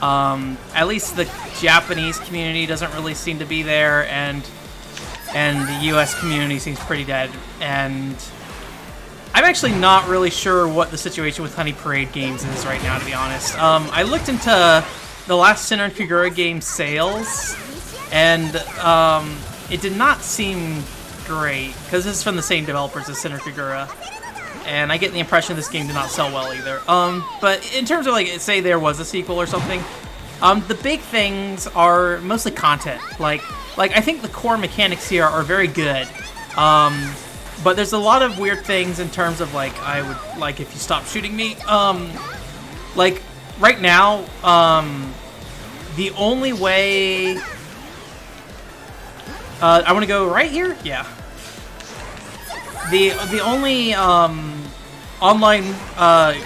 At least the Japanese community doesn't really seem to be there, and the US community seems pretty dead. And I'm actually not really sure what the situation with Honey Parade Games is right now, to be honest. I looked into the last Sinner and Kagura game sales, and it did not seem great, because this is from the same developers as Sinner Kagura, and I get the impression this game did not sell well either. But in terms of, like, say there was a sequel or something, the big things are mostly content. Like I think the core mechanics here are very good, but there's a lot of weird things in terms of, like, I would like if you stop shooting me. Like, right now, the only way... I want to go right here? Yeah. The only online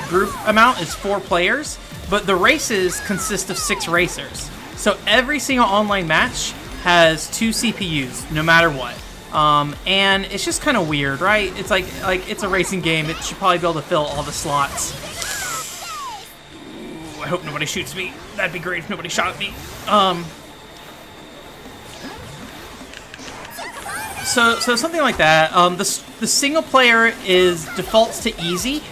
group amount is 4 players, but the races consist of 6 racers. So every single online match has 2 CPUs, no matter what. And it's just kind of weird, right? It's like it's a racing game. It should probably be able to fill all the slots. Ooh, I hope nobody shoots me. That'd be great if nobody shot at me. So something like that. The single player is defaults to easy.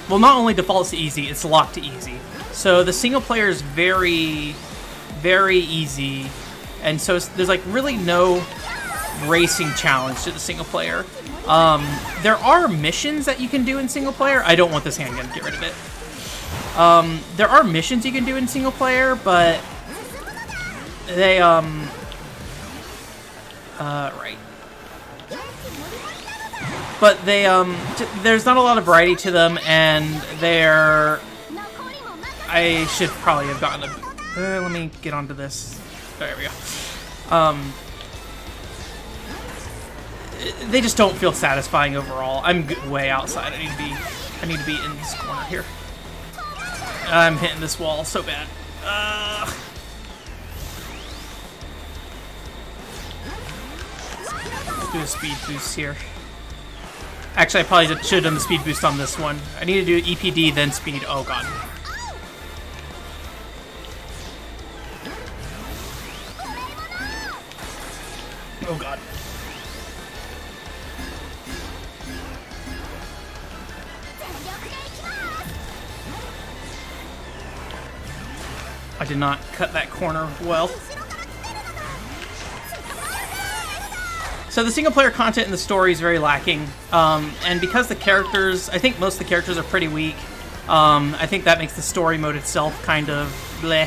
Well, not only defaults to easy, it's locked to easy. So the single player is very, very easy, and so there's like really no racing challenge to the single player. There are missions that you can do in single player. I don't want this handgun. Get rid of it. There are missions you can do in single player, but they right. But they, there's not a lot of variety to them, and I should probably have gotten a... let me get onto this. There we go. They just don't feel satisfying overall. I'm way outside. I need to be in this corner here. I'm hitting this wall so bad. Let's do a speed boost here. Actually, I probably should have done the speed boost on this one. I need to do EPD, then speed. Oh, God. Oh, God. I did not cut that corner well. So the single-player content in the story is very lacking, and because the characters, I think most of the characters are pretty weak, I think that makes the story mode itself kind of bleh,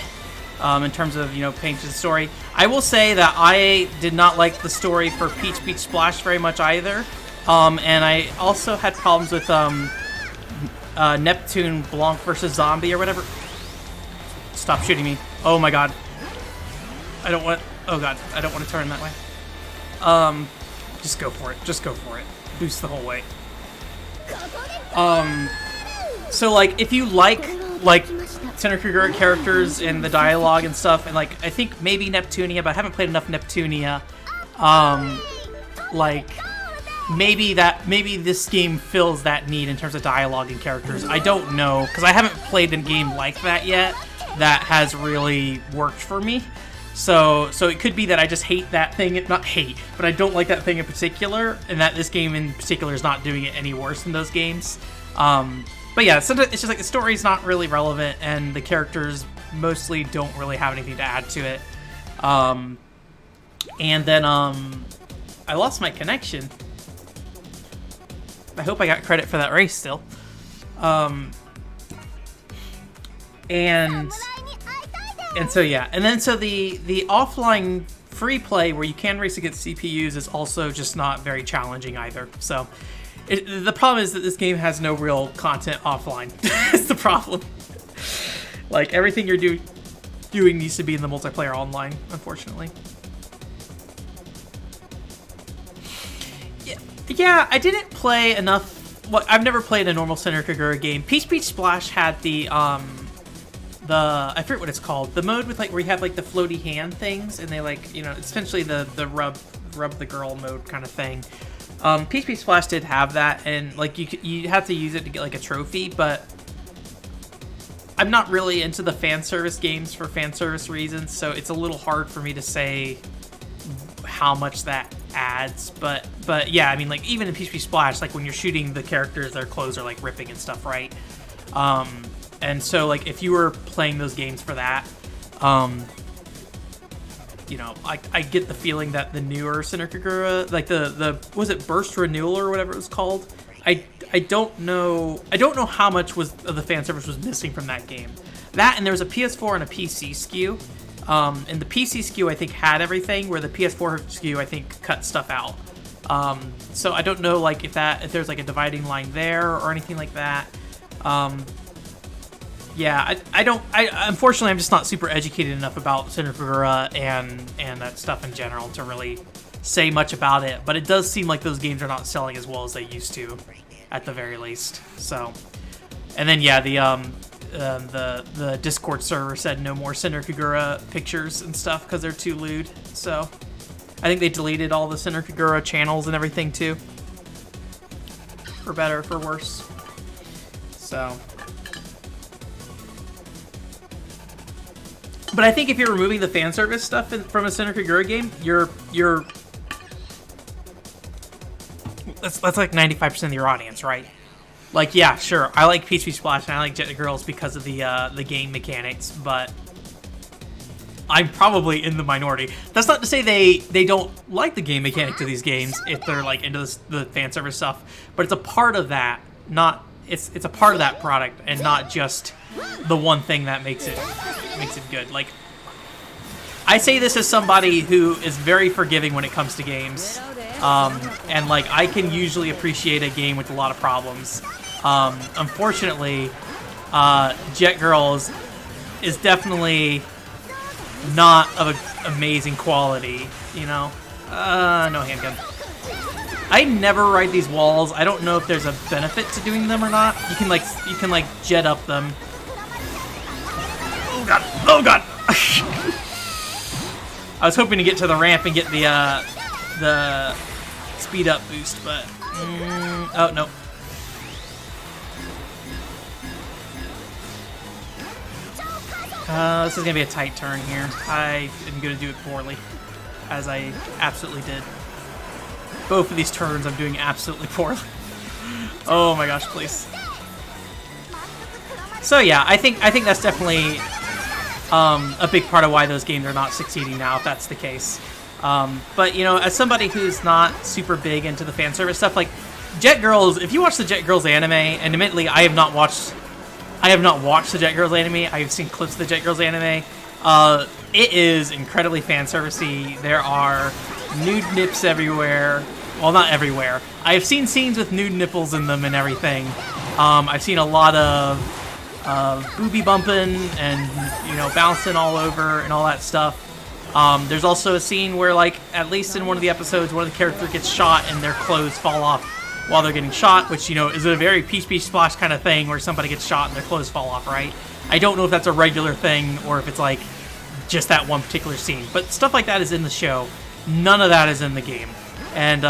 in terms of, you know, paying to the story. I will say that I did not like the story for Peach Beach Splash very much either, and I also had problems with Neptune Blanc versus Zombie or whatever. Stop shooting me. Oh my God. I don't want... Oh God, I don't want to turn that way. Just go for it. Just go for it. Boost the whole way. So, like, if you like Sinner Kagura characters and the dialogue and stuff, and, like, I think maybe Neptunia, but I haven't played enough Neptunia, like, maybe this game fills that need in terms of dialogue and characters. I don't know, because I haven't played a game like that yet that has really worked for me. So it could be that I just hate that thing, not hate, but I don't like that thing in particular, and that this game in particular is not doing it any worse than those games. But yeah, sometimes it's just like the story's not really relevant, and the characters mostly don't really have anything to add to it. And then I lost my connection. I hope I got credit for that race still. And so yeah, and then so the offline free play where you can race against CPUs is also just not very challenging either. So the problem is that this game has no real content offline. It's the problem. Like everything you're doing needs to be in the multiplayer online, unfortunately. Yeah, I didn't play enough. Well, I've never played a normal Sinner Kagura game. Peach Beach Splash had the I forget what it's called. The mode with like where you have like the floaty hand things, and they like, you know, essentially the rub the girl mode kind of thing. PHP Splash did have that, and like you have to use it to get like a trophy, but I'm not really into the fan service games for fan service reasons, so it's a little hard for me to say how much that adds. But yeah, I mean, like even in PHP Splash, like when you're shooting the characters, their clothes are like ripping and stuff, right? And so like if you were playing those games for that, you know, I get the feeling that the newer Senokugura, like the was it Burst Renewal or whatever it was called? I don't know how much of the fan service was missing from that game. That, and there was a PS4 and a PC SKU. And the PC SKU I think had everything, where the PS4 SKU I think cut stuff out. So I don't know like if there's like a dividing line there or anything like that. Yeah, unfortunately I'm just not super educated enough about Senokugura and that stuff in general to really say much about it, but it does seem like those games are not selling as well as they used to, at the very least. So, and then yeah, the Discord server said no more Senokugura pictures and stuff because they're too lewd. So, I think they deleted all the Senokugura channels and everything too, for better or for worse. So. But I think if you're removing the fan service stuff from a Senokugura game, you're that's like 95% of your audience, right? Like, yeah, sure, I like PHP Splash and I like Jet Girls because of the game mechanics, but I'm probably in the minority. That's not to say they don't like the game mechanics of these games if they're like into the fan service stuff, but it's a part of that, not it's a part of that product and not just the one thing that makes it good. Like, I say this as somebody who is very forgiving when it comes to games, and like I can usually appreciate a game with a lot of problems. Unfortunately, Jet Girls is definitely not of an amazing quality, you know. No handgun. I never ride these walls. I don't know if there's a benefit to doing them or not. You can like jet up them. Oh god! Oh god! I was hoping to get to the ramp and get the speed up boost, but oh no. This is gonna be a tight turn here. I am gonna do it poorly, as I absolutely did. Both of these turns I'm doing absolutely poorly. Oh my gosh, please. So yeah, I think that's definitely a big part of why those games are not succeeding now, if that's the case. But you know, as somebody who's not super big into the fan service stuff, like Jet Girls, if you watch the Jet Girls anime, and admittedly I have not watched the Jet Girls anime. I have seen clips of the Jet Girls anime. It is incredibly fan servicey. There are nude nips everywhere. Well, not everywhere. I have seen scenes with nude nipples in them and everything. I've seen a lot of booby bumping and, you know, bouncing all over and all that stuff. There's also a scene where, like, at least in one of the episodes, one of the characters gets shot and their clothes fall off while they're getting shot, which, you know, is a very PHP Splash kind of thing where somebody gets shot and their clothes fall off, right? I don't know if that's a regular thing or if it's, like, just that one particular scene. But stuff like that is in the show. None of that is in the game. And,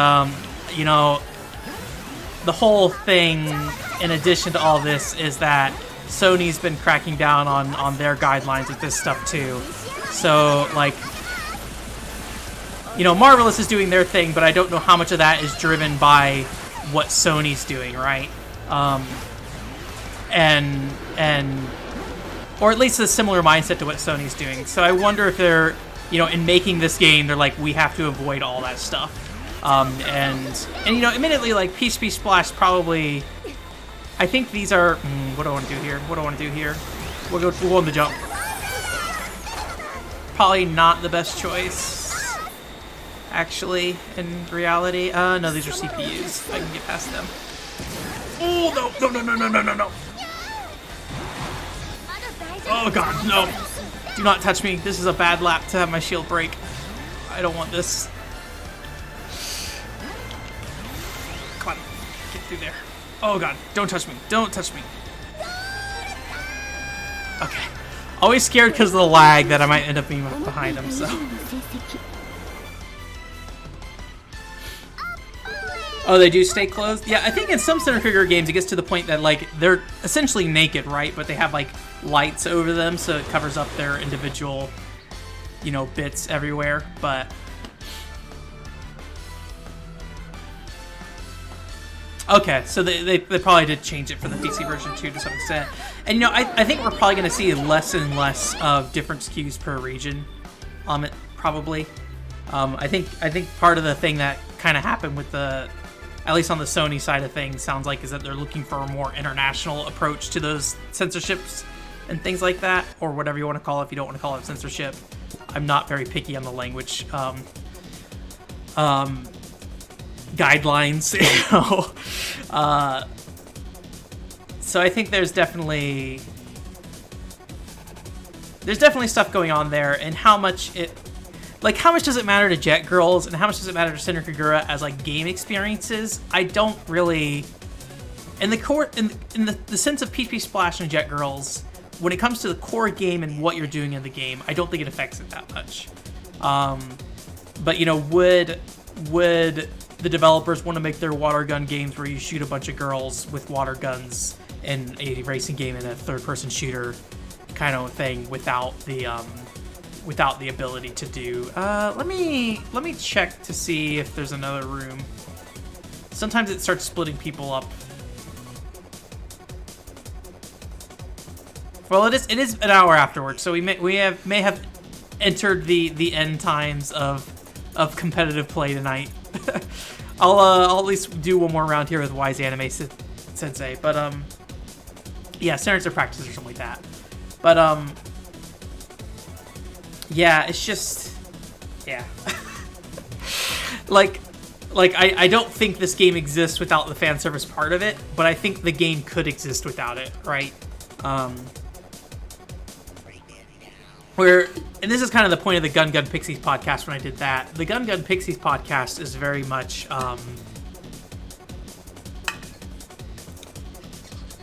you know, the whole thing, in addition to all this, is that Sony's been cracking down on their guidelines with this stuff, too. So, like, you know, Marvelous is doing their thing, but I don't know how much of that is driven by what Sony's doing, right? Or at least a similar mindset to what Sony's doing. So I wonder if they're, you know, in making this game, they're like, we have to avoid all that stuff. And you know, admittedly, like, PHP Splash probably, I think these are, what do I want to do here? What do I want to do here? We'll go on the jump. Probably not the best choice, actually, in reality. No, these are CPUs. I can get past them. Oh, no. Oh, God, no. Do not touch me. This is a bad lap to have my shield break. I don't want this. Come on. Get through there. Oh, God. Don't touch me. Don't touch me. Okay. Always scared because of the lag that I might end up being behind him, so. Oh, they do stay clothed? Yeah, I think in some Center Figure games it gets to the point that, like, they're essentially naked, right? But they have, like, lights over them, so it covers up their individual, you know, bits everywhere. But okay, so they probably did change it for the PC version too to some extent. And, you know, I think we're probably going to see less and less of different SKUs per region. Probably. I think part of the thing that kind of happened with the, at least on the Sony side of things, sounds like is that they're looking for a more international approach to those censorships and things like that, or whatever you want to call it if you don't want to call it censorship. I'm not very picky on the language guidelines, you know. So I think there's definitely stuff going on there, and how much does it matter to Jet Girls, and how much does it matter to Senran Kagura as like game experiences? I don't really, in the core, in the sense of Peach Peach Splash and Jet Girls, when it comes to the core game and what you're doing in the game, I don't think it affects it that much. But you know, would the developers want to make their water gun games where you shoot a bunch of girls with water guns in a racing game in a third-person shooter kind of thing without the ability to do? Let me check to see if there's another room. Sometimes it starts splitting people up. Well, it is an hour afterwards, so we may have entered the end times of competitive play tonight. I'll at least do one more round here with Wise Anime Sensei, but yeah, standards of practice or something like that. But yeah, it's just, yeah. like I don't think this game exists without the fan service part of it, but I think the game could exist without it, right? And this is kind of the point of the Gun Gun Pixies podcast when I did that. The Gun Gun Pixies podcast is very much, or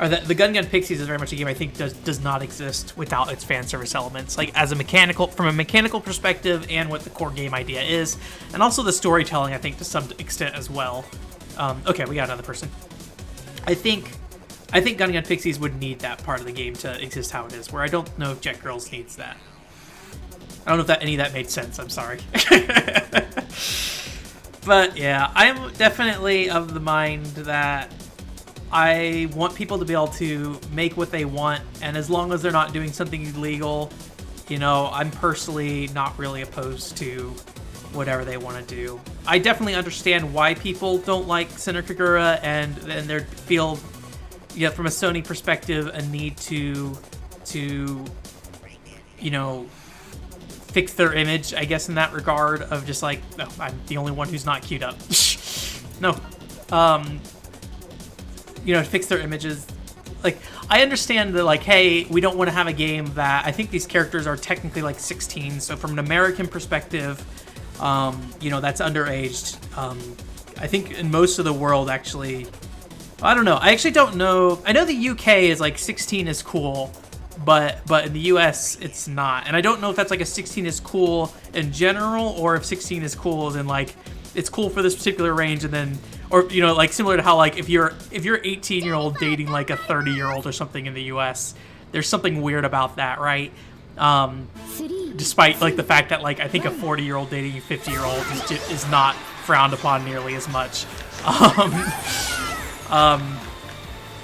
the Gun Gun Pixies is very much a game I think does not exist without its fan service elements, like as from a mechanical perspective, and what the core game idea is, and also the storytelling, I think, to some extent as well. Okay, we got another person. I think Gun Gun Pixies would need that part of the game to exist how it is, where I don't know if Jet Girls needs that. I don't know if any of that made sense, I'm sorry. But yeah, I'm definitely of the mind that I want people to be able to make what they want, and as long as they're not doing something illegal, you know, I'm personally not really opposed to whatever they want to do. I definitely understand why people don't like Senran Kagura, and they feel, yeah, from a Sony perspective, a need to you know, fix their image, I guess, in that regard of just like, no, I'm the only one who's not queued up. No. You know, fix their images. Like, I understand that, like, hey, we don't want to have a game that, I think these characters are technically like 16, so from an American perspective, you know, that's underaged. I think in most of the world, actually, I don't know. I actually don't know. I know the UK is like 16 is cool, but in the US it's not. And I don't know if that's like a 16 is cool in general, or if 16 is cool as in like it's cool for this particular range, and then, or you know, like similar to how like if you're 18-year-old dating like a 30-year-old or something in the US, there's something weird about that, right? Despite like the fact that like I think a 40-year-old dating a 50-year-old is not frowned upon nearly as much.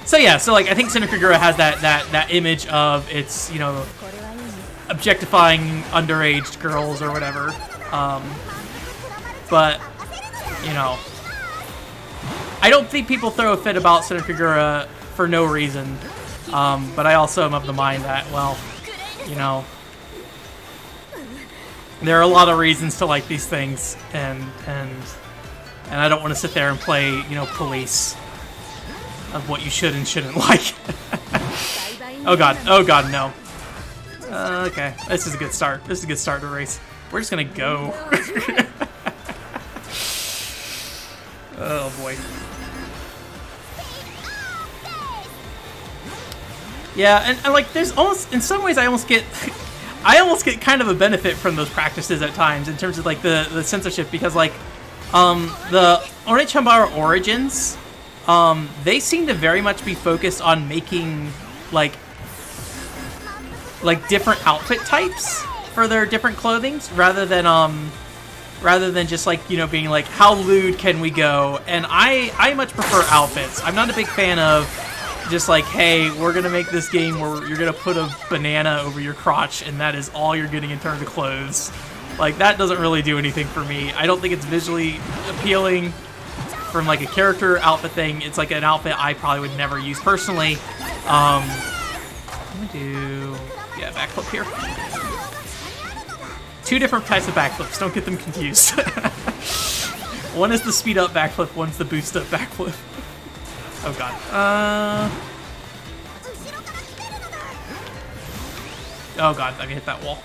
So yeah, so like I think Senran Kagura has that image of it's, you know, objectifying underage girls or whatever. But you know, I don't think people throw a fit about Senran Kagura for no reason. But I also am of the mind that, well, you know, there are a lot of reasons to like these things, and I don't want to sit there and play, you know, police of what you should and shouldn't like. Oh god, no. Okay, this is a good start. This is a good start to the race. We're just gonna go. Oh boy. Yeah, and like there's almost, in some ways I almost get kind of a benefit from those practices at times in terms of like the censorship, because like The Onechambara Origins, they seem to very much be focused on making like different outfit types for their different clothings, rather than just like, you know, being like, how lewd can we go? And I much prefer outfits. I'm not a big fan of just like, hey, we're gonna make this game where you're gonna put a banana over your crotch and that is all you're getting in terms of clothes. Like, that doesn't really do anything for me. I don't think it's visually appealing from like a character outfit thing. It's like an outfit I probably would never use personally. Let me do, yeah, backflip here. Two different types of backflips, don't get them confused. One is the speed up backflip, one's the boost up backflip. Oh god. Oh god, I hit that wall.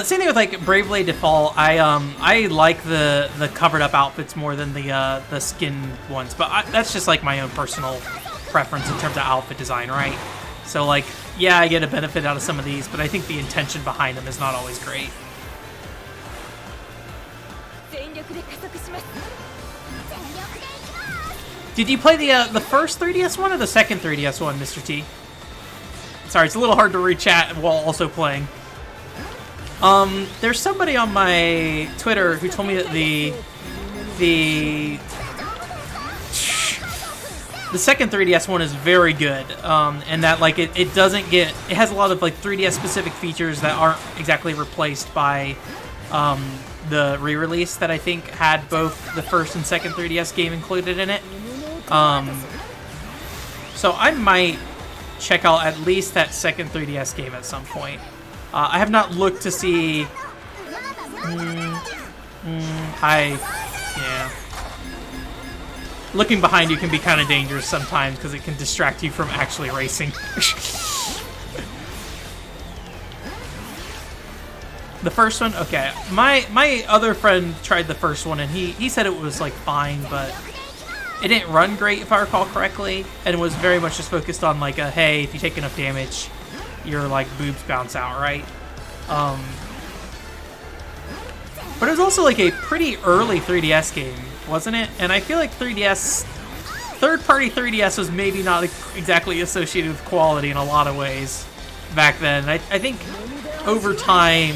Same thing with like Brave Blade Default. I like the covered up outfits more than the skin ones, but that's just like my own personal preference in terms of outfit design, right? So like, yeah, I get a benefit out of some of these, but I think the intention behind them is not always great. Did you play the first 3DS one or the second 3DS one, Mr. T? Sorry, it's a little hard to read chat while also playing. There's somebody on my Twitter who told me that the second 3DS one is very good, and that like it has a lot of like 3DS specific features that aren't exactly replaced by the re-release that I think had both the first and second 3DS game included in it. So I might check out at least that second 3DS game at some point. I have not looked to see. Yeah. Looking behind you can be kind of dangerous sometimes because it can distract you from actually racing. The first one? Okay. My other friend tried the first one and he said it was like fine, but it didn't run great if I recall correctly, and it was very much just focused on like a, hey, if you take enough damage, your like boobs bounce out, right? But it was also like a pretty early 3DS game, wasn't it? And I feel like 3DS, third-party 3DS was maybe not exactly associated with quality in a lot of ways back then. I think over time,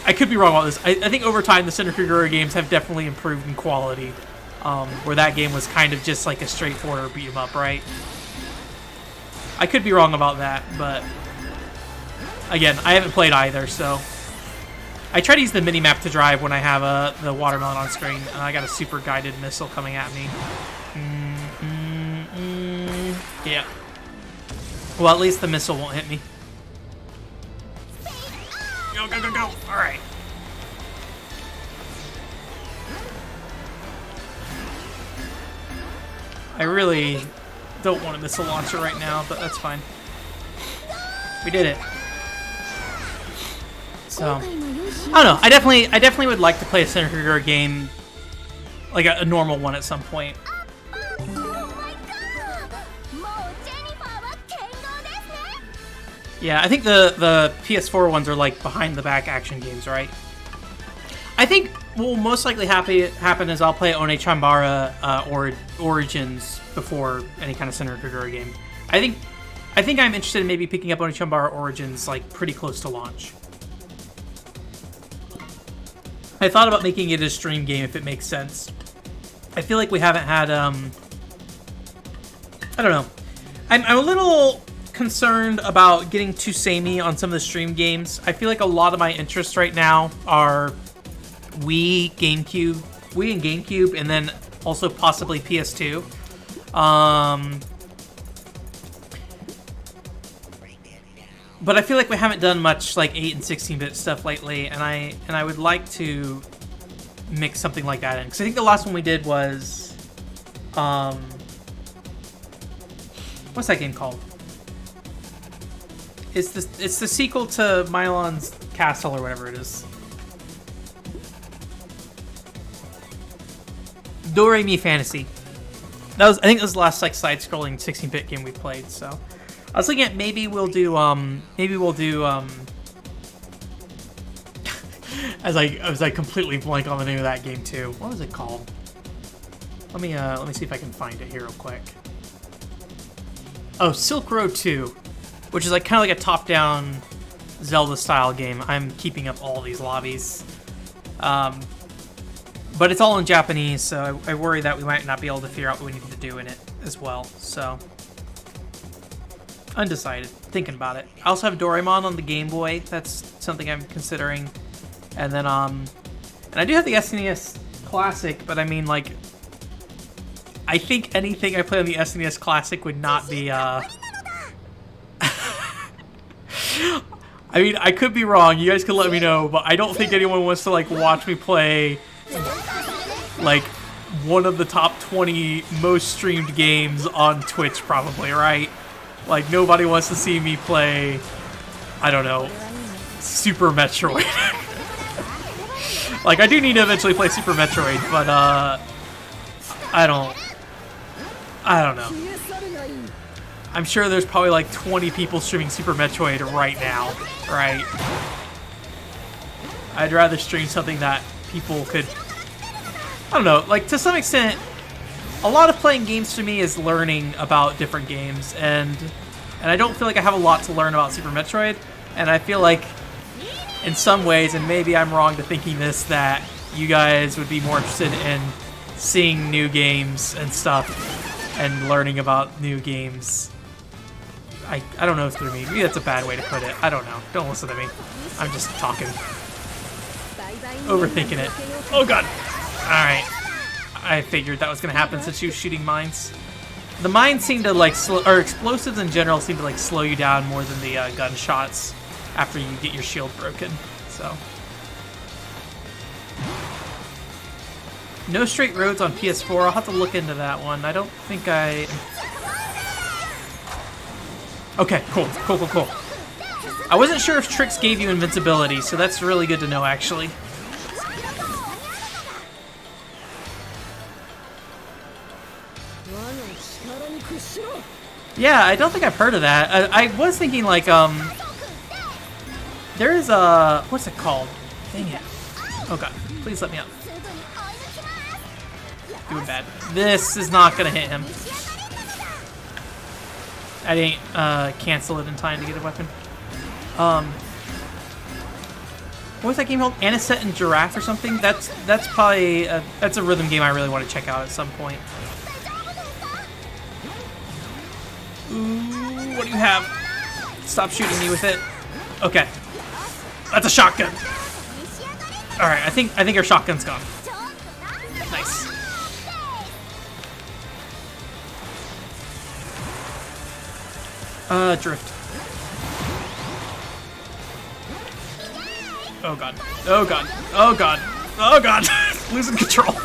I could be wrong about this. I think over time the Senran Kagura games have definitely improved in quality, where that game was kind of just like a straightforward beat 'em up, right? I could be wrong about that, but again, I haven't played either, so I try to use the mini-map to drive when I have the watermelon on screen, and I got a super guided missile coming at me. Yeah. Well, at least the missile won't hit me. Go, go, go, go! Alright. I really don't want a missile launcher right now, but that's fine. We did it. So, I don't know. I definitely would like to play a Senran Kagura game, like a normal one at some point. Yeah, I think the PS4 ones are like behind the back action games, right? I think what will most likely happen is I'll play Onechambara Origins before any kind of Senran Kagura game. I think I'm interested in maybe picking up Onechambara Origins like pretty close to launch. I thought about making it a stream game if it makes sense. I feel like we haven't had I don't know. I'm a little concerned about getting too samey on some of the stream games. I feel like a lot of my interests right now are Wii, and GameCube, and then also possibly PS2. But I feel like we haven't done much like 8 and 16-bit stuff lately, and I would like to mix something like that in, because I think the last one we did was what's that game called? It's the sequel to Milon's Castle or whatever it is. Do-Re-Mi Fantasy. I think it was the last like side-scrolling 16-bit game we played. So I was looking at maybe we'll do As I completely blank on the name of that game too. What was it called? Let me see if I can find it here real quick. Oh, Silk Road 2, which is like kind of like a top-down Zelda-style game. I'm keeping up all these lobbies, but it's all in Japanese, so I worry that we might not be able to figure out what we need to do in it as well. So undecided, thinking about it. I also have Doraemon on the Game Boy. That's something I'm considering, and then and I do have the SNES Classic, but I mean like. I think anything I play on the SNES Classic would not be, I mean, I could be wrong. You guys can let me know, but I don't think anyone wants to, like, watch me play, like, one of the top 20 most streamed games on Twitch, probably, right? Like, nobody wants to see me play, I don't know, Super Metroid. Like, I do need to eventually play Super Metroid, but, I don't know. I'm sure there's probably like 20 people streaming Super Metroid right now, right? I'd rather stream something that people could, I don't know, like to some extent, a lot of playing games to me is learning about different games, and I don't feel like I have a lot to learn about Super Metroid, and I feel like in some ways, and maybe I'm wrong to thinking this, that you guys would be more interested in seeing new games and stuff and learning about new games. I don't know if through me. Maybe that's a bad way to put it. I don't know. Don't listen to me. I'm just talking. Overthinking it. Oh god! Alright. I figured that was gonna happen since she was shooting mines. The mines seem to like or explosives in general seem to like slow you down more than the gunshots after you get your shield broken. So. No Straight Roads on PS4. I'll have to look into that one. I don't think I... Okay, cool. I wasn't sure if tricks gave you invincibility, so that's really good to know, actually. Yeah, I don't think I've heard of that. I was thinking, like, there is a... What's it called? Dang it. Oh, God. Please let me out. Doing bad. This is not gonna hit him. I didn't cancel it in time to get a weapon. What was that game called? Anisette and Giraffe or something? That's probably that's a rhythm game I really want to check out at some point. Ooh, what do you have? Stop shooting me with it. Okay, that's a shotgun. All right, I think our shotgun's gone. Nice. Drift. Oh god. Oh god. Oh god. Oh god. Losing control.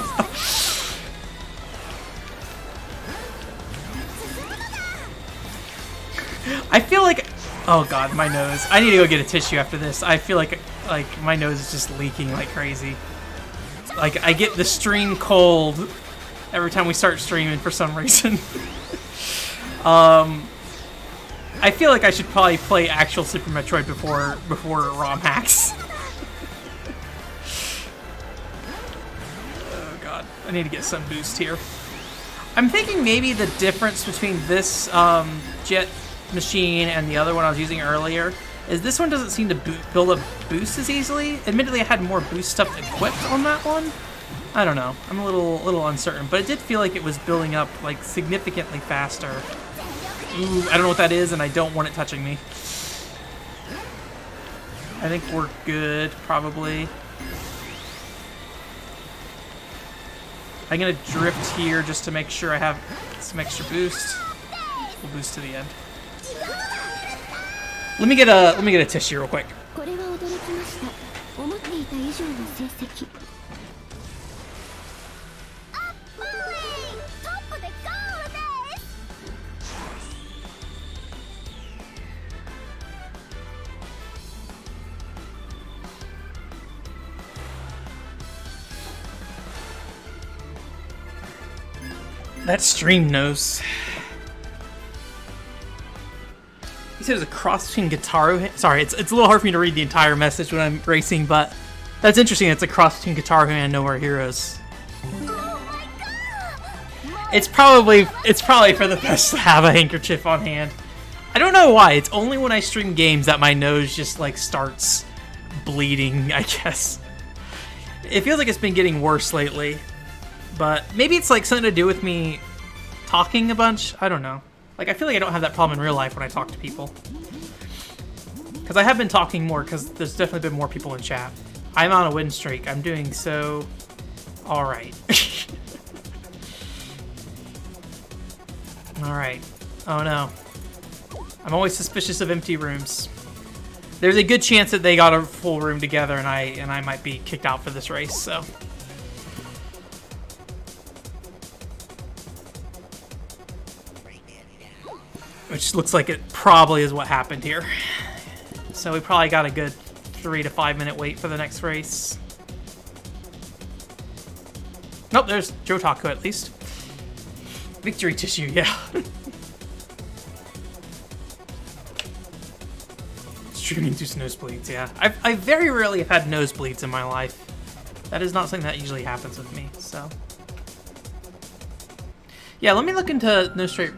I feel like... Oh god, my nose. I need to go get a tissue after this. I feel like my nose is just leaking like crazy. Like, I get the stream cold every time we start streaming for some reason. I feel like I should probably play actual Super Metroid before ROM hacks. Oh god, I need to get some boost here. I'm thinking maybe the difference between this jet machine and the other one I was using earlier is this one doesn't seem to build up boost as easily. Admittedly, I had more boost stuff equipped on that one. I don't know. I'm a little uncertain, but it did feel like it was building up like significantly faster. Ooh, I don't know what that is, and I don't want it touching me. I think we're good, probably. I'm gonna drift here just to make sure I have some extra boost. We'll boost to the end. Let me get a tissue real quick. That stream knows. He said it was a cross between Guitaru. Sorry, it's a little hard for me to read the entire message when I'm racing, but That's interesting. It's a cross between Guitar Hero and No More Heroes. It's probably for the best to have a handkerchief on hand. I don't know why. It's only when I stream games that my nose just like starts bleeding, I guess. It feels like it's been getting worse lately. But maybe it's like something to do with me talking a bunch. I don't know. Like, I feel like I don't have that problem in real life when I talk to people. Because I have been talking more because there's definitely been more people in chat. I'm on a win streak. I'm doing so alright. Alright. Oh no. I'm always suspicious of empty rooms. There's a good chance that they got a full room together and I might be kicked out for this race, so. Which looks like it probably is what happened here. So we probably got a good 3 to 5 minute wait for the next race. Nope, there's Jotaku at least. Victory tissue, yeah. Streaming-induced nosebleeds, yeah. I very rarely have had nosebleeds in my life. That is not something that usually happens with me, so. Yeah, let me look into no straight.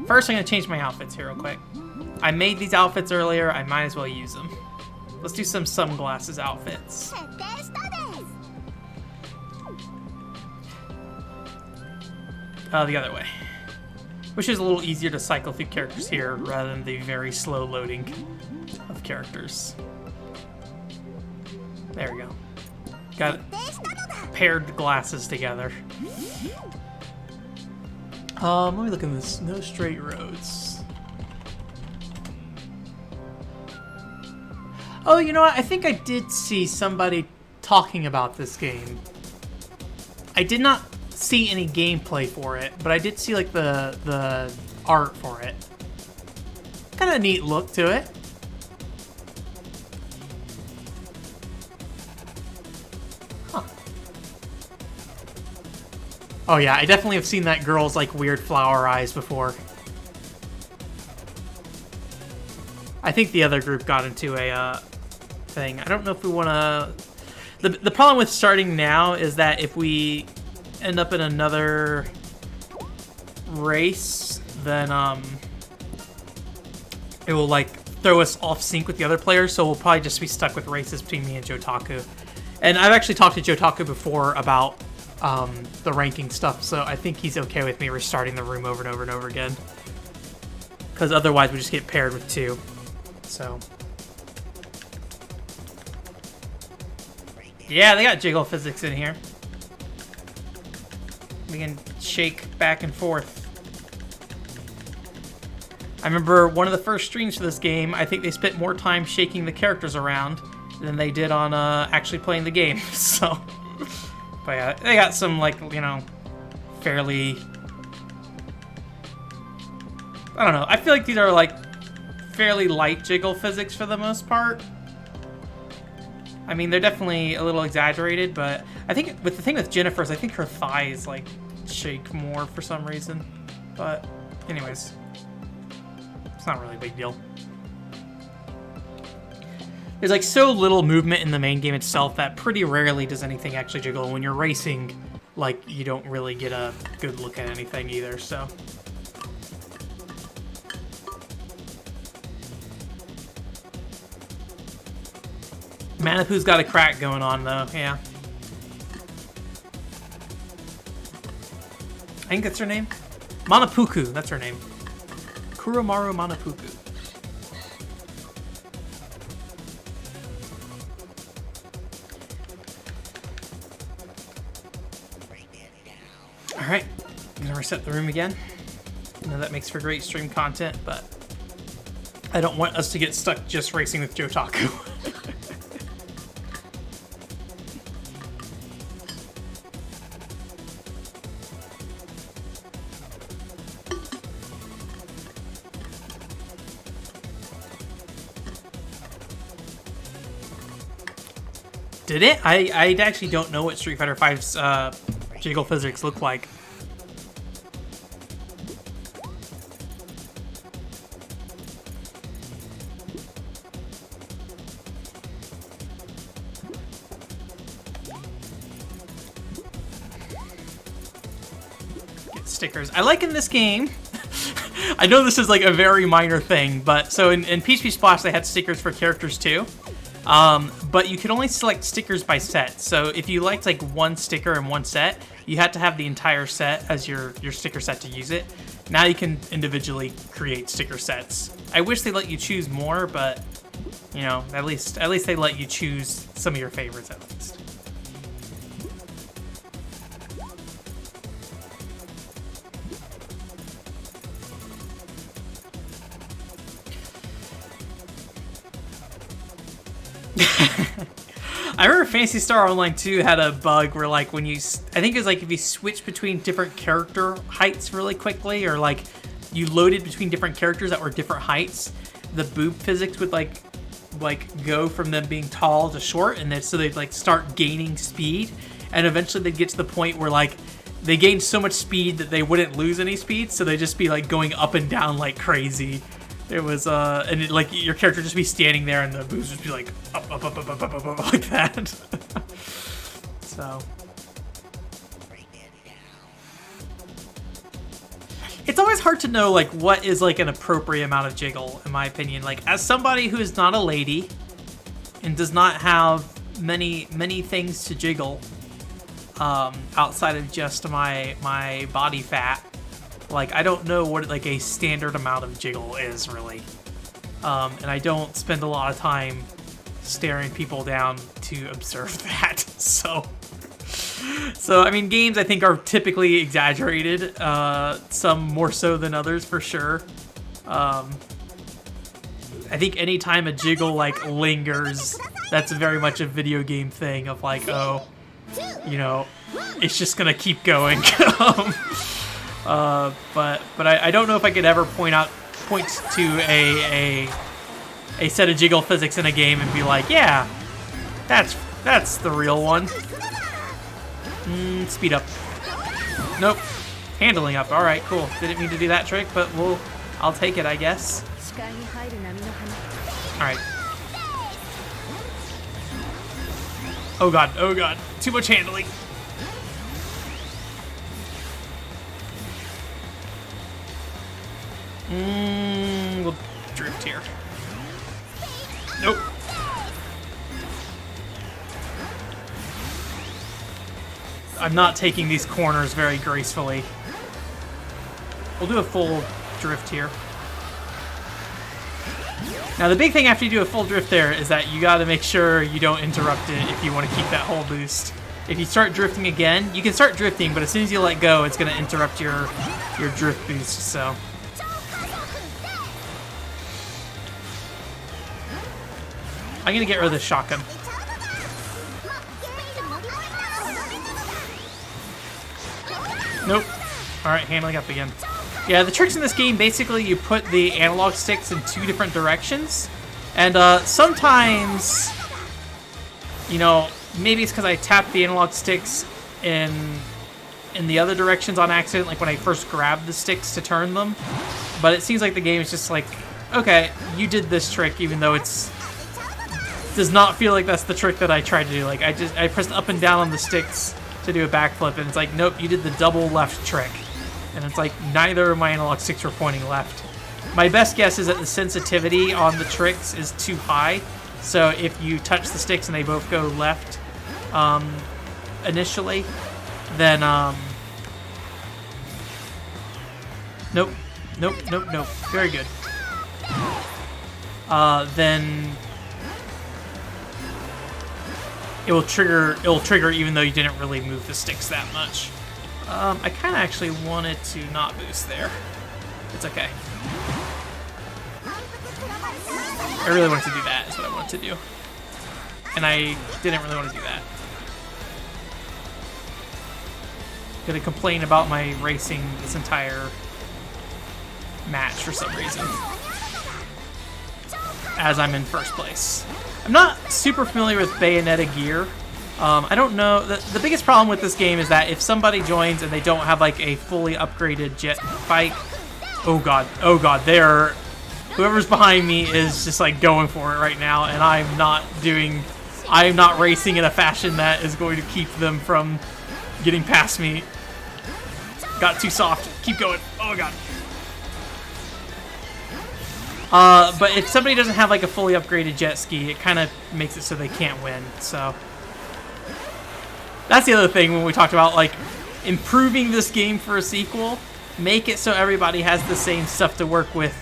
First, I'm gonna change my outfits here real quick. I made these outfits earlier. I might as well use them. Let's do some sunglasses outfits. The other way. Which is a little easier to cycle through characters here rather than the very slow loading of characters. There we go. Got paired glasses together. Let me look at this. No straight roads. Oh, you know what? I think I did see somebody talking about this game. I did not see any gameplay for it, but I did see like the art for it. Kind of a neat look to it. Huh. Oh yeah, I definitely have seen that girl's like weird flower eyes before. I think the other group got into a thing. I don't know if we want to. The problem with starting now is that if we end up in another race, then it will like throw us off sync with the other players, so we'll probably just be stuck with races between me and Jotaku. And I've actually talked to Jotaku before about the ranking stuff, so I think he's okay with me restarting the room over and over and over again. Because otherwise we just get paired with two. So. Yeah, they got jiggle physics in here. We can shake back and forth. I remember one of the first streams for this game, I think they spent more time shaking the characters around than they did on actually playing the game, so. But yeah, they got some, like, you know, fairly... I don't know, I feel like these are, like, fairly light jiggle physics for the most part. I mean, they're definitely a little exaggerated, but I think with the thing with Jennifer's, I think her thighs like shake more for some reason. But anyways, it's not really a big deal. There's like so little movement in the main game itself that pretty rarely does anything actually jiggle. And when you're racing, like you don't really get a good look at anything either, so. Manapu's got a crack going on, though, yeah. I think that's her name. Manapuku, that's her name. Kuromaru Manapuku. Alright, I'm gonna reset the room again. I know that makes for great stream content, but I don't want us to get stuck just racing with Jotaku. Did it? I actually don't know what Street Fighter V's jiggle physics look like. stickers. I like in this game, I know this is like a very minor thing, but so in Peach Splash they had stickers for characters too. But you could only select stickers by set. So if you liked like one sticker in one set, you had to have the entire set as your sticker set to use it. Now you can individually create sticker sets. I wish they let you choose more, but you know, at least they let you choose some of your favorites at least. I remember Phantasy Star Online 2 had a bug where, like, when you, I think it was like if you switch between different character heights really quickly, or like you loaded between different characters that were different heights, the boob physics would like go from them being tall to short, and then so they'd like start gaining speed, and eventually they'd get to the point where like they gained so much speed that they wouldn't lose any speed, so they'd just be like going up and down like crazy. It was, and it, like, your character just be standing there and the boobs just be like, up, like that. So. It's always hard to know, like, what is, like, an appropriate amount of jiggle, in my opinion. Like, as somebody who is not a lady and does not have many things to jiggle, outside of just my body fat, like, I don't know what, like, a standard amount of jiggle is, really. And I don't spend a lot of time staring people down to observe that. So, I mean, games, I think, are typically exaggerated. Some more so than others, for sure. I think anytime a jiggle, like, lingers, that's very much a video game thing of, like, oh, you know, it's just gonna keep going. But I don't know if I could ever point to a set of jiggle physics in a game and be like, yeah, that's the real one. Speed up. Nope. Handling up. All right, cool. Didn't mean to do that trick, but I'll take it, I guess. All right. Oh god, too much handling. We'll drift here. Nope. I'm not taking these corners very gracefully. We'll do a full drift here. Now the big thing after you do a full drift there is that you gotta make sure you don't interrupt it if you want to keep that whole boost. If you start drifting again, you can start drifting, but as soon as you let go, it's gonna interrupt your drift boost, so. I'm gonna get rid of the shotgun. Nope. Alright, handling up again. Yeah, the tricks in this game, basically you put the analog sticks in two different directions. And sometimes, you know, maybe it's because I tapped the analog sticks in the other directions on accident, like when I first grabbed the sticks to turn them. But it seems like the game is just like, okay, you did this trick even though it's does not feel like that's the trick that I tried to do. Like I pressed up and down on the sticks to do a backflip, and it's like, nope, you did the double left trick. And it's like neither of my analog sticks were pointing left. My best guess is that the sensitivity on the tricks is too high. So if you touch the sticks and they both go left initially, then nope. Very good. Then it will trigger even though you didn't really move the sticks that much. I kind of actually wanted to not boost there. It's okay. I really wanted to do that, is what I wanted to do. And I didn't really want to do that. Gonna complain about my racing this entire match for some reason. As I'm in first place. I'm not super familiar with Bayonetta gear. I don't know. The biggest problem with this game is that if somebody joins and they don't have like a fully upgraded jet bike, oh god, whoever's behind me is just like going for it right now, and I'm not racing in a fashion that is going to keep them from getting past me. got too soft. Keep going. Oh my god. But if somebody doesn't have like a fully upgraded jet ski, it kind of makes it so they can't win. So that's the other thing when we talked about like improving this game for a sequel. Make it so everybody has the same stuff to work with.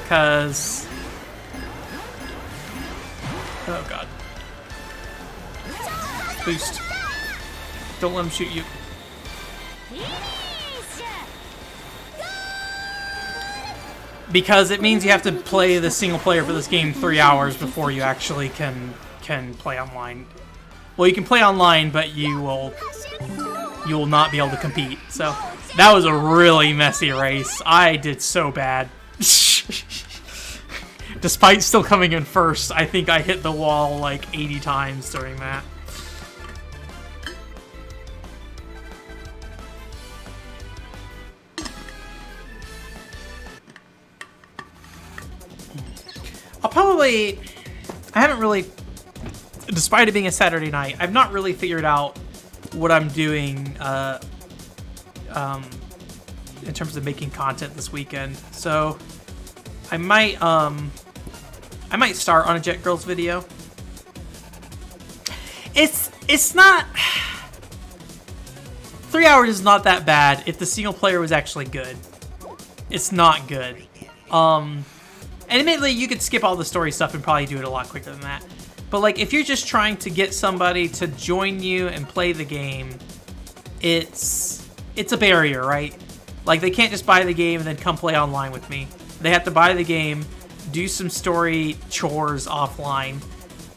Cause oh god. Boost. Don't let him shoot you. Because it means you have to play the single player for this game 3 hours before you actually can play online. Well, you can play online, but you will not be able to compete. So that was a really messy race. I did so bad. Despite still coming in first, I think I hit the wall like 80 times during that. I haven't really, despite it being a Saturday night, I've not really figured out what I'm doing in terms of making content this weekend. So I might start on a Jet Girls video. It's not 3 hours is not that bad if the single player was actually good. It's not good. And admittedly, you could skip all the story stuff and probably do it a lot quicker than that. But like, if you're just trying to get somebody to join you and play the game, it's a barrier, right? Like, they can't just buy the game and then come play online with me. They have to buy the game, do some story chores offline,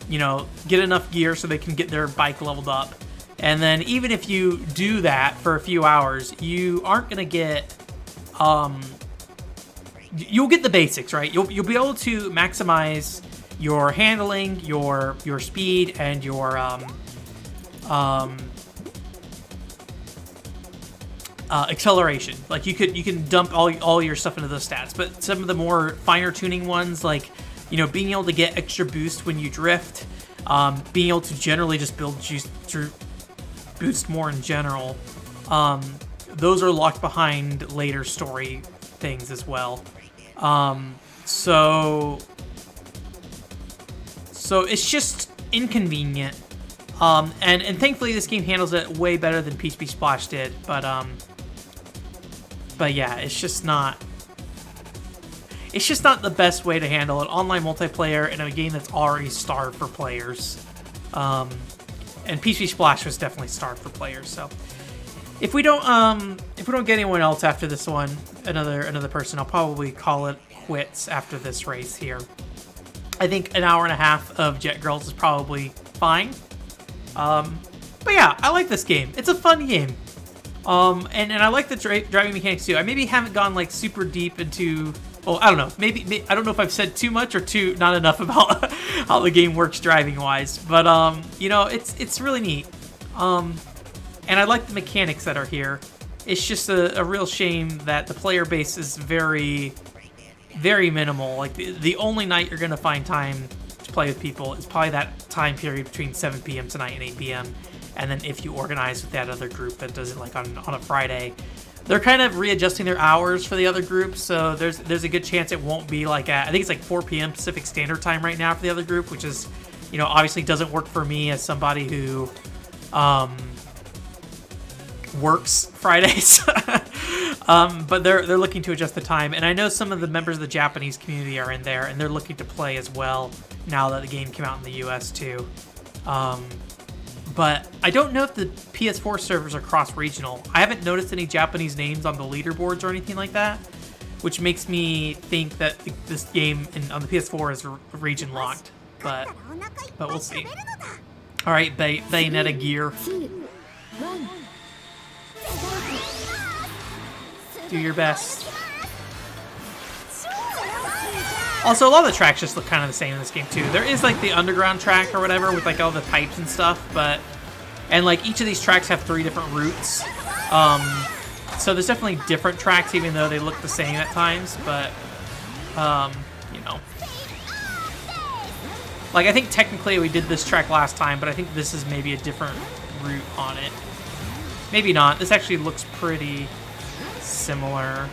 you know, get enough gear so they can get their bike leveled up. And then even if you do that for a few hours, you aren't gonna get you'll get the basics, right? You'll be able to maximize your handling, your speed, and your acceleration. Like you can dump all your stuff into those stats, but some of the more finer tuning ones, like, you know, being able to get extra boost when you drift, being able to generally just build boost more in general, those are locked behind later story things as well. So it's just inconvenient. And thankfully this game handles it way better than PSP Splash did, but yeah, it's just not the best way to handle it. Online multiplayer in a game that's already starved for players. And PSP Splash was definitely starved for players, so if we don't get anyone else after this one, another person, I'll probably call it quits after this race here. I think an hour and a half of Jet Girls is probably fine. But yeah, I like this game. It's a fun game. And I like the driving mechanics too. I maybe haven't gone like super deep into, well, I don't know. Maybe I don't know if I've said too much or not enough about how the game works driving wise. But you know, it's really neat. And I like the mechanics that are here. It's just a real shame that the player base is very, very minimal. Like, the only night you're going to find time to play with people is probably that time period between 7 p.m. tonight and 8 p.m. And then if you organize with that other group that does it, like, on a Friday. They're kind of readjusting their hours for the other group, so there's a good chance it won't be like at, I think it's like 4 p.m. Pacific Standard Time right now for the other group, which is, you know, obviously doesn't work for me as somebody who works Fridays. But they're looking to adjust the time, and I know some of the members of the Japanese community are in there, and they're looking to play as well now that the game came out in the US too. But I don't know if the PS4 servers are cross-regional. I haven't noticed any Japanese names on the leaderboards or anything like that, which makes me think that this game on the PS4 is region locked. But we'll see. All right, Bayonetta gear. Do your best. Also, a lot of the tracks just look kind of the same in this game too. There is like the underground track or whatever with like all the pipes and stuff, and like each of these tracks have 3 different routes. So there's definitely different tracks, even though they look the same at times. But you know, like I think technically we did this track last time, but I think this is maybe a different route on it. Maybe not. This actually looks pretty similar.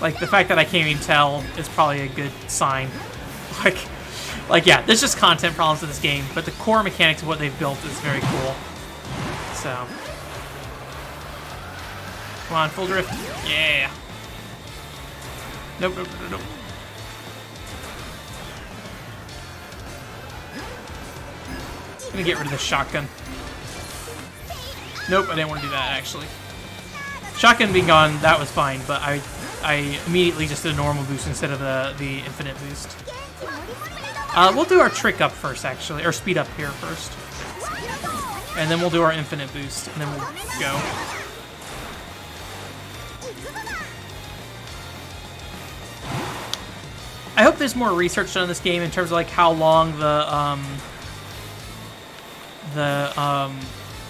Like, the fact that I can't even tell is probably a good sign. Like, yeah, there's just content problems in this game, but the core mechanics of what they've built is very cool. So. Come on, full drift. Yeah. Nope, nope, nope, nope. I'm gonna get rid of the shotgun. Nope, I didn't want to do that, actually. Shotgun being gone, that was fine, but I immediately just did a normal boost instead of the infinite boost. We'll do our trick up first, actually, or speed up here first. And then we'll do our infinite boost, and then we'll go. I hope there's more research done on this game in terms of like how long the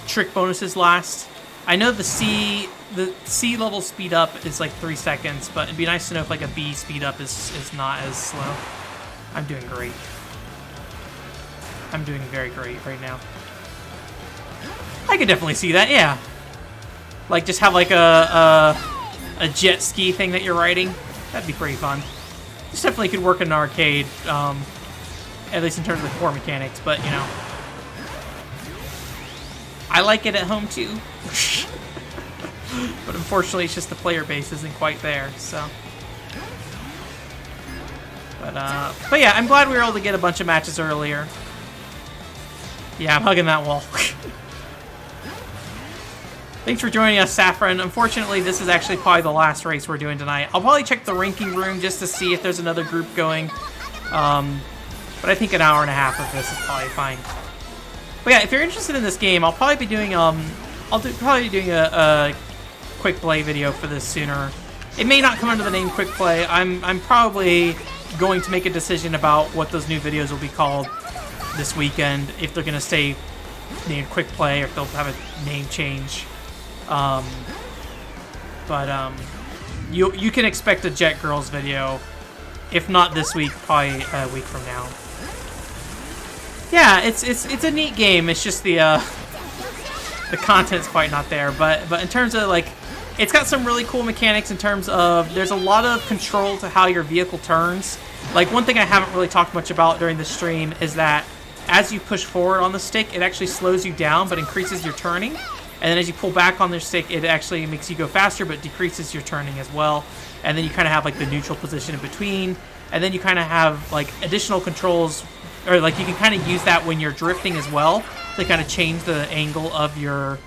trick bonuses last. I know the C level speed up is like 3 seconds, but it'd be nice to know if like a B speed up is not as slow. I'm doing great. I'm doing very great right now. I could definitely see that, yeah. Like just have like a jet ski thing that you're riding. That'd be pretty fun. This definitely could work in an arcade, at least in terms of the core mechanics, but you know. I like it at home too. But unfortunately it's just the player base isn't quite there, so. But yeah, I'm glad we were able to get a bunch of matches earlier. Yeah, I'm hugging that wall. Thanks for joining us, Saffron. Unfortunately, this is actually probably the last race we're doing tonight. I'll probably check the ranking room just to see if there's another group going. But I think an hour and a half of this is probably fine. But yeah, if you're interested in this game, I'll probably be doing a quick play video for this sooner. It may not come under the name quick play. I'm probably going to make a decision about what those new videos will be called this weekend, if they're gonna stay named quick play or if they'll have a name change. You can expect a Jet Girls video, if not this week, probably a week from now. Yeah, it's a neat game. It's just the content's quite not there. But in terms of like, it's got some really cool mechanics in terms of there's a lot of control to how your vehicle turns. Like one thing I haven't really talked much about during the stream is that as you push forward on the stick, it actually slows you down but increases your turning. And then as you pull back on the stick, it actually makes you go faster but decreases your turning as well. And then you kind of have like the neutral position in between. And then you kind of have like additional controls, or like you can kind of use that when you're drifting as well to kind of change the angle of your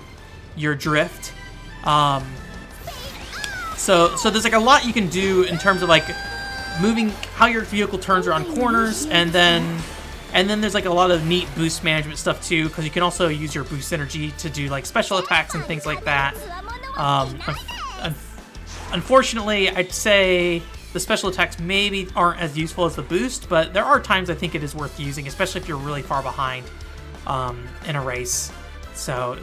drift. So there's like a lot you can do in terms of like moving how your vehicle turns around corners, and then there's like a lot of neat boost management stuff too, because you can also use your boost energy to do like special attacks and things like that. Unfortunately, I'd say the special attacks maybe aren't as useful as the boost, but there are times I think it is worth using, especially if you're really far behind in a race. But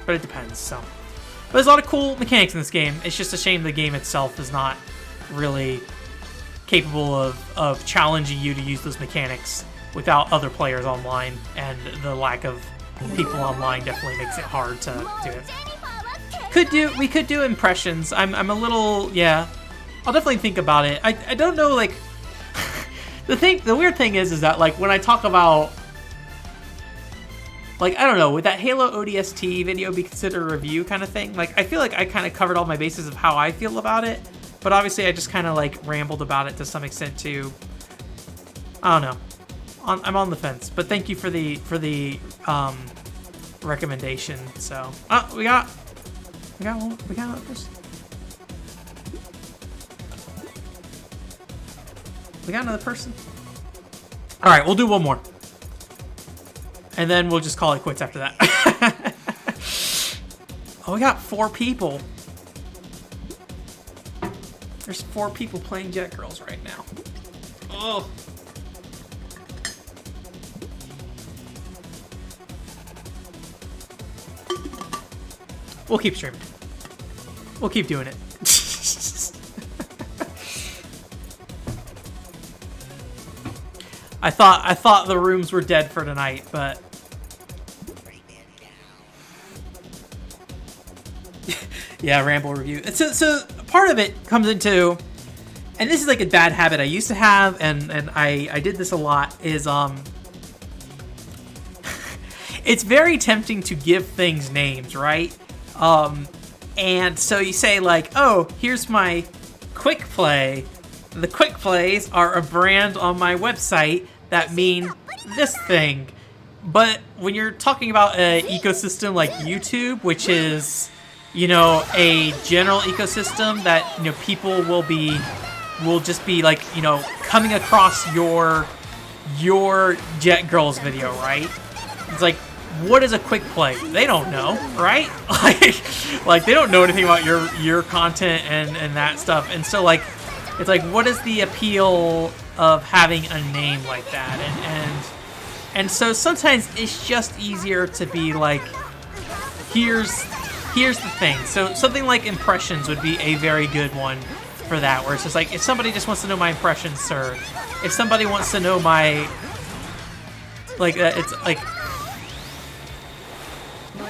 it depends. So, but there's a lot of cool mechanics in this game. It's just a shame the game itself is not really capable of challenging you to use those mechanics without other players online, and the lack of people online definitely makes it hard to do it. We could do impressions. I'm a little, yeah. I'll definitely think about it. I don't know, like the weird thing is that like when I talk about, like, I don't know, would that Halo ODST video be considered a review kind of thing? Like I feel like I kind of covered all my bases of how I feel about it, but obviously I just kind of like rambled about it to some extent too. I don't know. I'm on the fence, but thank you for the recommendation. So, we got another person. All right, we'll do one more, and then we'll just call it quits after that. Oh, we got 4 people. There's 4 people playing Jet Girls right now. Oh. We'll keep streaming. We'll keep doing it. I thought the rooms were dead for tonight, but yeah, ramble review. So part of it comes into, and this is like a bad habit I used to have, and I did this a lot, is it's very tempting to give things names, right? And so you say like, oh, here's my quick play. The quick plays are a brand on my website that mean this thing. But when you're talking about an ecosystem like YouTube, which is, you know, a general ecosystem that, you know, people will just be like, you know, coming across your Jet Girls video, right? It's like, what is a quick play? They don't know, right? Like they don't know anything about your content and that stuff. And so like, it's like, what is the appeal of having a name like that? And so sometimes it's just easier to be like, here's the thing. So something like impressions would be a very good one for that, where it's just like, if somebody just wants to know my impressions, sir. If somebody wants to know my, like, it's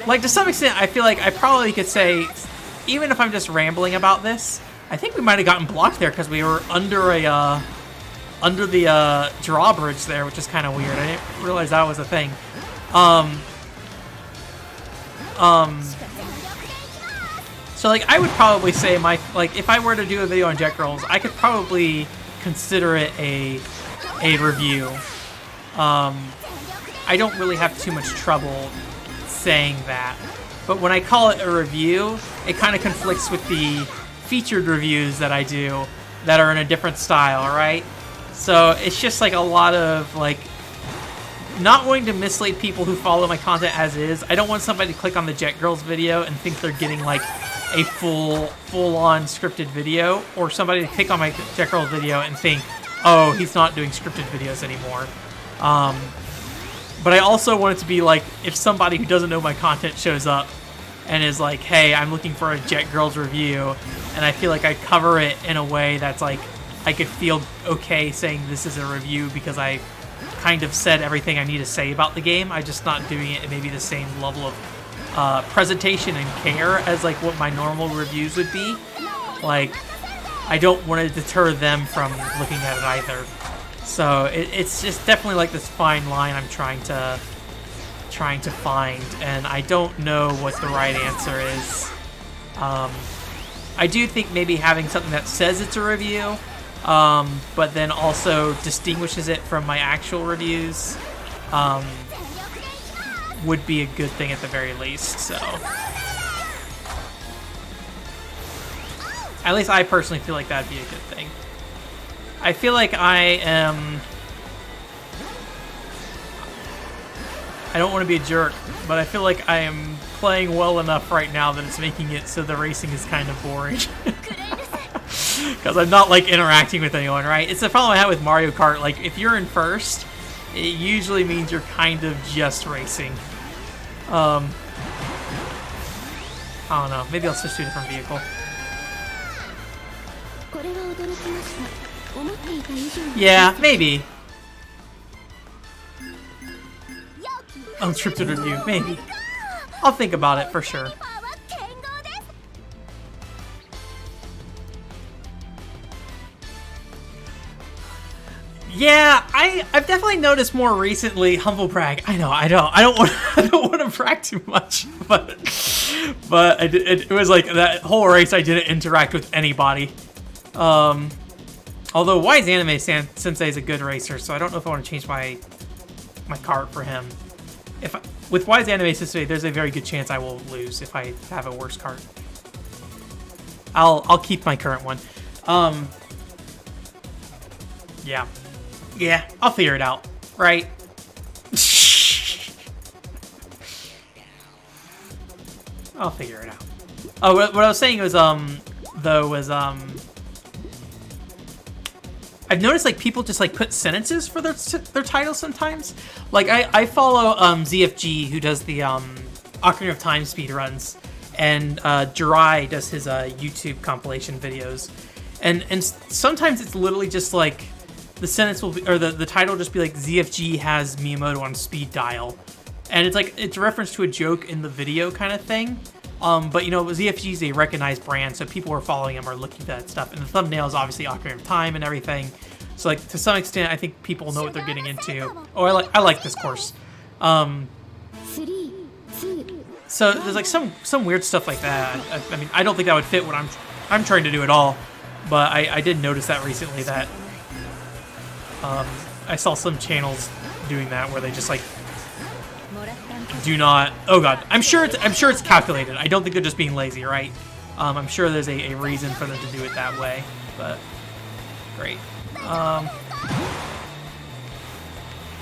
like to some extent, I feel like I probably could say, even if I'm just rambling about this, I think we might have gotten blocked there because we were under the drawbridge there, which is kind of weird. I didn't realize that was a thing. So like, I would probably say if I were to do a video on Jet Girls, I could probably consider it a review. I don't really have too much trouble saying that, but when I call it a review, it kind of conflicts with the featured reviews that I do that are in a different style, right? So it's just like a lot of like not wanting to mislead people who follow my content as is. I don't want somebody to click on the Jet Girls video and think they're getting like a full-on scripted video, or somebody to click on my Jet Girls video and think, oh, he's not doing scripted videos anymore. But I also want it to be like, if somebody who doesn't know my content shows up and is like, hey, I'm looking for a Jet Girls review, and I feel like I cover it in a way that's like, I could feel okay saying this is a review because I kind of said everything I need to say about the game. I'm just not doing it at maybe the same level of presentation and care as like what my normal reviews would be. Like, I don't want to deter them from looking at it either. So it's just definitely like this fine line I'm trying to find, and I don't know what the right answer is. I do think maybe having something that says it's a review, but then also distinguishes it from my actual reviews, would be a good thing at the very least. So at least I personally feel like that'd be a good thing. I feel like I don't want to be a jerk, but I feel like I am playing well enough right now that it's making it so the racing is kind of boring. Because I'm not like interacting with anyone, right? It's the problem I had with Mario Kart. Like, if you're in first, it usually means you're kind of just racing. I don't know. Maybe I'll switch to a different vehicle. Yeah, maybe. Unscripted review, maybe. I'll think about it for sure. Yeah, I've definitely noticed more recently. Humble brag. I know. I don't want to brag too much, but it was like that whole race. I didn't interact with anybody. Although Wise Anime Sensei is a good racer, so I don't know if I want to change my cart for him. With Wise Anime Sensei, there's a very good chance I will lose if I have a worse cart. I'll keep my current one. Yeah, I'll figure it out, right? I'll figure it out. Oh, what I was saying was, I've noticed like people just like put sentences for their titles sometimes. Like I follow ZFG, who does the Ocarina of Time speedruns, and Jirai does his YouTube compilation videos, and sometimes it's literally just like the sentence will be, or the title will just be like, ZFG has Miyamoto on speed dial. And it's like, it's a reference to a joke in the video kind of thing. But you know, ZFG is a recognized brand, so people who are following him are looking at that stuff. And the thumbnail is obviously Ocarina of Time and everything. So like, to some extent, I think people know what they're getting into. Oh, I like this course. So there's like some weird stuff like that. I mean, I don't think that would fit what I'm trying to do at all. But I did notice that recently that I saw some channels doing that where they just like do not. Oh god, I'm sure it's calculated. I don't think they're just being lazy, right? I'm sure there's a reason for them to do it that way. But great.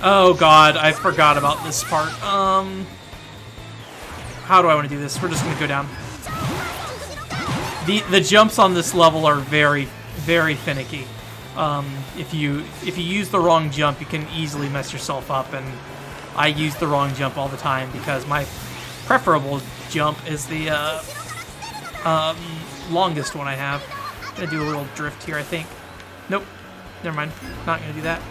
Oh god, I forgot about this part. How do I want to do this? We're just gonna go down. The jumps on this level are very, very finicky. If you use the wrong jump, you can easily mess yourself up, and I use the wrong jump all the time because my preferable jump is the longest one I have. I'm gonna do a little drift here, I think. Nope, never mind. Not gonna do that.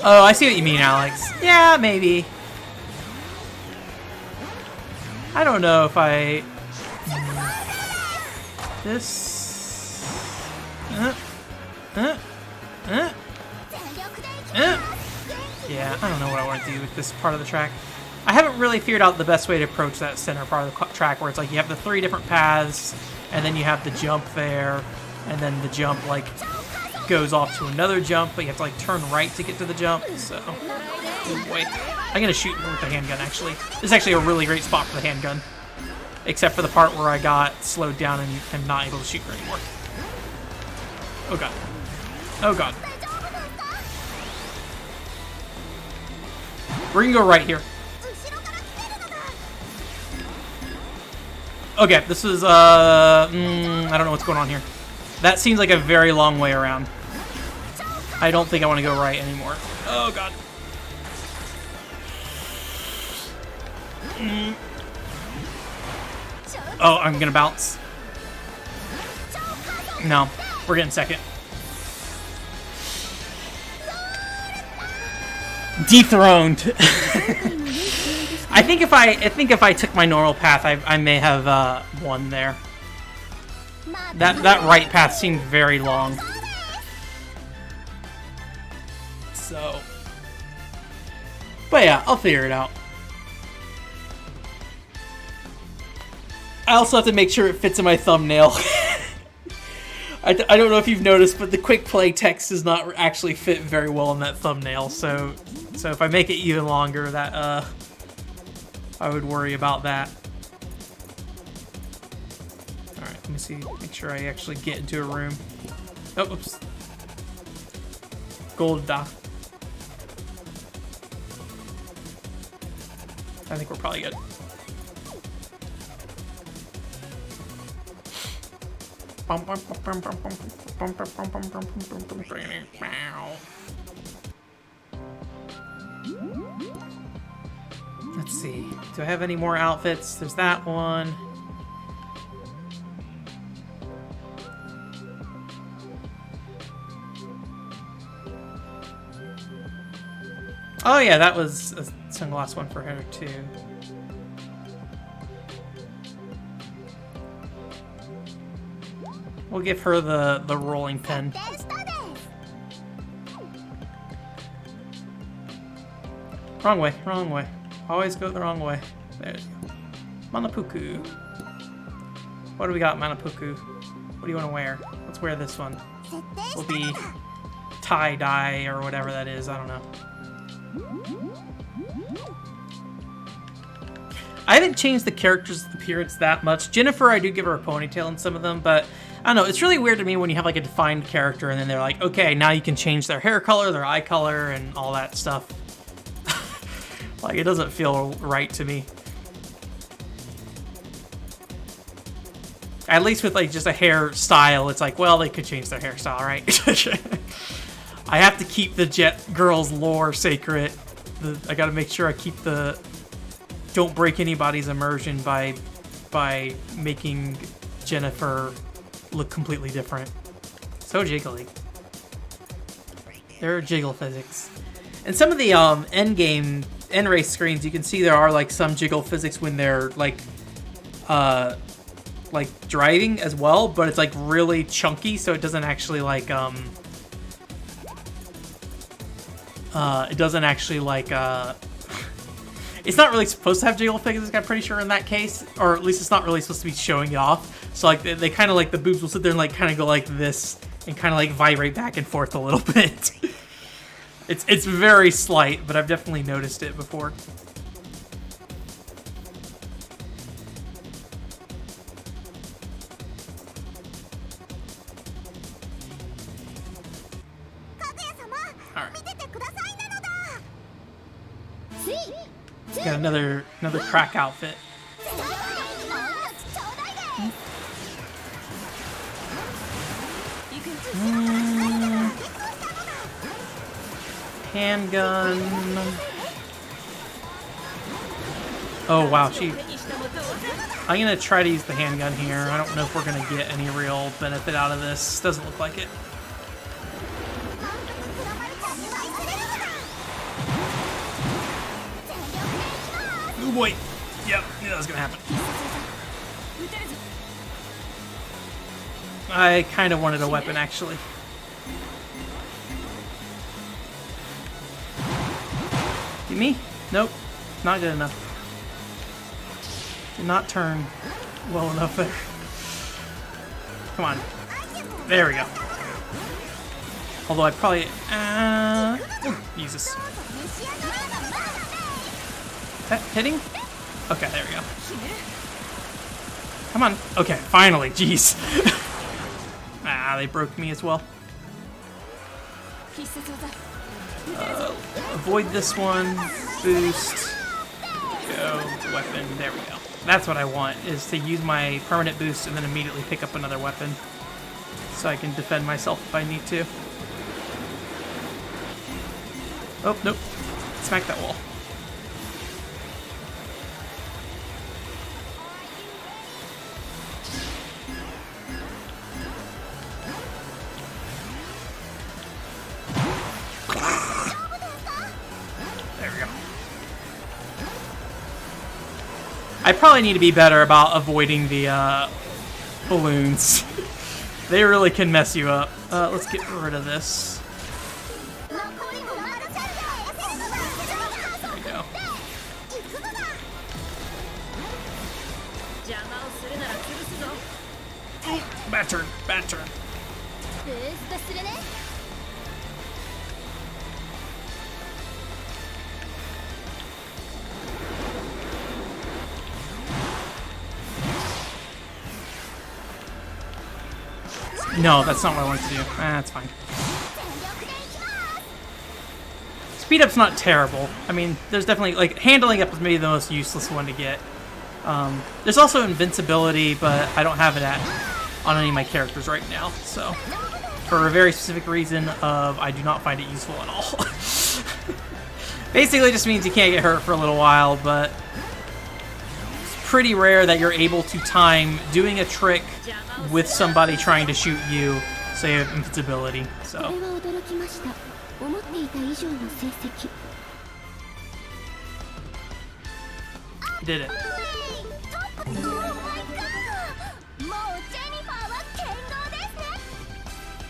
Oh, I see what you mean, Alex. Yeah, maybe. I don't know if I... This... Yeah, I don't know what I want to do with this part of the track. I haven't really figured out the best way to approach that center part of the track where it's like you have the 3 different paths, and then you have the jump there, and then the jump, like, goes off to another jump, but you have to like turn right to get to the jump. So, oh boy, I'm gonna shoot with the handgun. Actually, this is actually a really great spot for the handgun, except for the part where I got slowed down and am not able to shoot her anymore. Oh god, oh god. We're gonna go right here. Okay, this is I don't know what's going on here. That seems like a very long way around. I don't think I want to go right anymore. Oh, God. Oh, I'm going to bounce. No, we're getting second. Dethroned. I think if I took my normal path, I may have won there. That right path seemed very long. So, but yeah, I'll figure it out. I also have to make sure it fits in my thumbnail. I don't know if you've noticed, but the quick play text does not actually fit very well in that thumbnail. So if I make it even longer, that I would worry about that. All right, let me see. Make sure I actually get into a room. Oh, oops. Gold da. I think we're probably good. Let's see. Do I have any more outfits? There's that one. Oh yeah, that was a sunglass one for her too. We'll give her the rolling pin. Wrong way, wrong way. Always go the wrong way. There you go. Manapuku. What do we got, Manapuku? What do you want to wear? Let's wear this one. Will be tie-dye or whatever that is. I don't know. I haven't changed the character's appearance that much. Jennifer, I do give her a ponytail in some of them, but I don't know. It's really weird to me when you have like a defined character and then they're like, okay, now you can change their hair color, their eye color, and all that stuff. Like, it doesn't feel right to me. At least with like just a hairstyle, it's like, well, they could change their hairstyle, right? I have to keep the Jet Girls lore sacred. I gotta make sure I keep the... Don't break anybody's immersion by by making Jennifer look completely different. So jiggly. There are jiggle physics. And some of the end race screens, you can see there are like some jiggle physics when they're like driving as well, but it's like really chunky, so it doesn't actually like it's not really supposed to have jiggle physics, I'm pretty sure, in that case, or at least it's not really supposed to be showing it off. So like they kind of like, the boobs will sit there and like kind of go like this and kind of like vibrate back and forth a little bit. It's very slight, but I've definitely noticed it before. Got another crack outfit. Handgun. Oh wow, I'm gonna try to use the handgun here. I don't know if we're gonna get any real benefit out of this. Doesn't look like it. Oh boy. Yep, knew that was gonna happen. I kind of wanted a weapon, actually. Get me? Nope. Not good enough. Did not turn well enough there. Come on. There we go. Although I probably... Jesus. That hitting? Okay, there we go. Come on. Okay, finally. Jeez. They broke me as well. Avoid this one. Boost. Go. Weapon. There we go. That's what I want, is to use my permanent boost and then immediately pick up another weapon. So I can defend myself if I need to. Oh, nope. Smack that wall. I probably need to be better about avoiding the balloons. They really can mess you up. Let's get rid of this. There we go. Bad turn, bad turn. No, that's not what I wanted to do. That's fine. Speed up's not terrible. I mean, there's definitely, like, handling up is maybe the most useless one to get. There's also invincibility, but I don't have it on any of my characters right now, so for a very specific reason of I do not find it useful at all. Basically, it just means you can't get hurt for a little while, but it's pretty rare that you're able to time doing a trick with somebody trying to shoot you, so you have invincibility. So did it.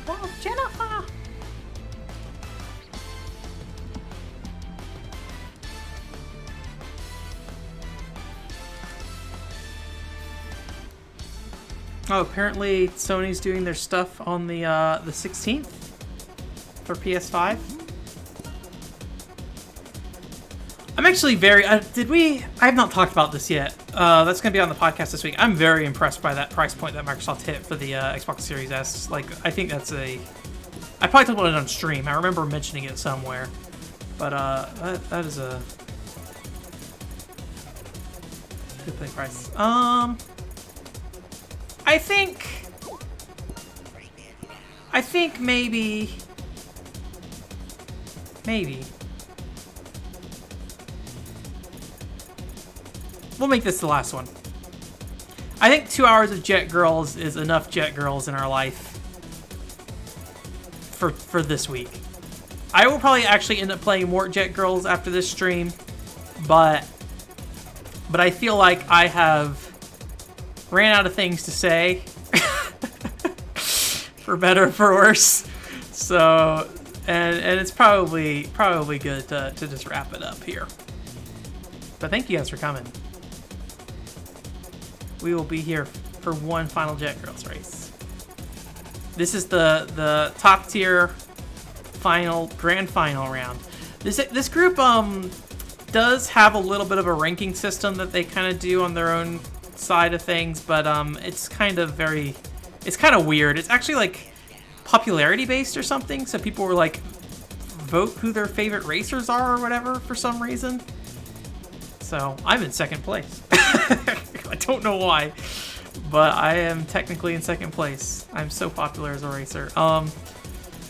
Oh, Jennifer! Oh, apparently Sony's doing their stuff on the 16th for PS5. I'm actually very... I have not talked about this yet. That's going to be on the podcast this week. I'm very impressed by that price point that Microsoft hit for the Xbox Series S. Like, I think that's I probably talked about it on stream. I remember mentioning it somewhere. But that is a good thing price. I think maybe we'll make this the last one. I think 2 hours of Jet Girls is enough Jet Girls in our life for this week. I will probably actually end up playing more Jet Girls after this stream, but I feel like I have ran out of things to say, for better or for worse. So, and it's probably good to just wrap it up here. But thank you guys for coming. We will be here for one final Jet Girls race. This is the top tier grand final round. This group does have a little bit of a ranking system that they kind of do on their own side of things, but it's kind of weird. It's actually like popularity based or something, so people were like vote who their favorite racers are or whatever for some reason. So I'm in second place. I don't know why, but I am technically in second place. I'm so popular as a racer.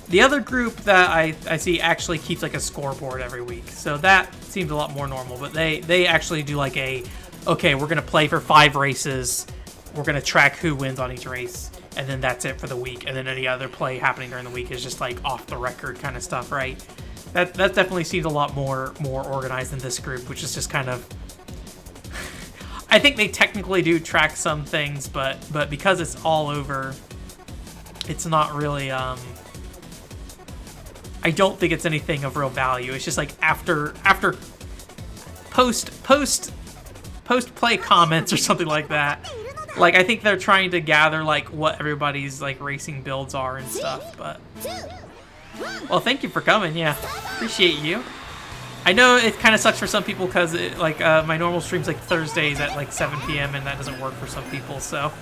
The other group that I see actually keeps like a scoreboard every week, so that seems a lot more normal, but they actually do like okay, we're gonna play for 5 races, we're gonna track who wins on each race, and then that's it for the week, and then any other play happening during the week is just like off the record kind of stuff, right? That definitely seems a lot more organized than this group, which is just kind of I think they technically do track some things, but because it's all over, it's not really I don't think it's anything of real value. It's just like after post play comments or something like that. Like I think they're trying to gather like what everybody's like racing builds are and stuff, but well, thank you for coming. Yeah, appreciate you. I know it kind of sucks for some people because like my normal stream's like Thursdays at like 7 p.m. and that doesn't work for some people, so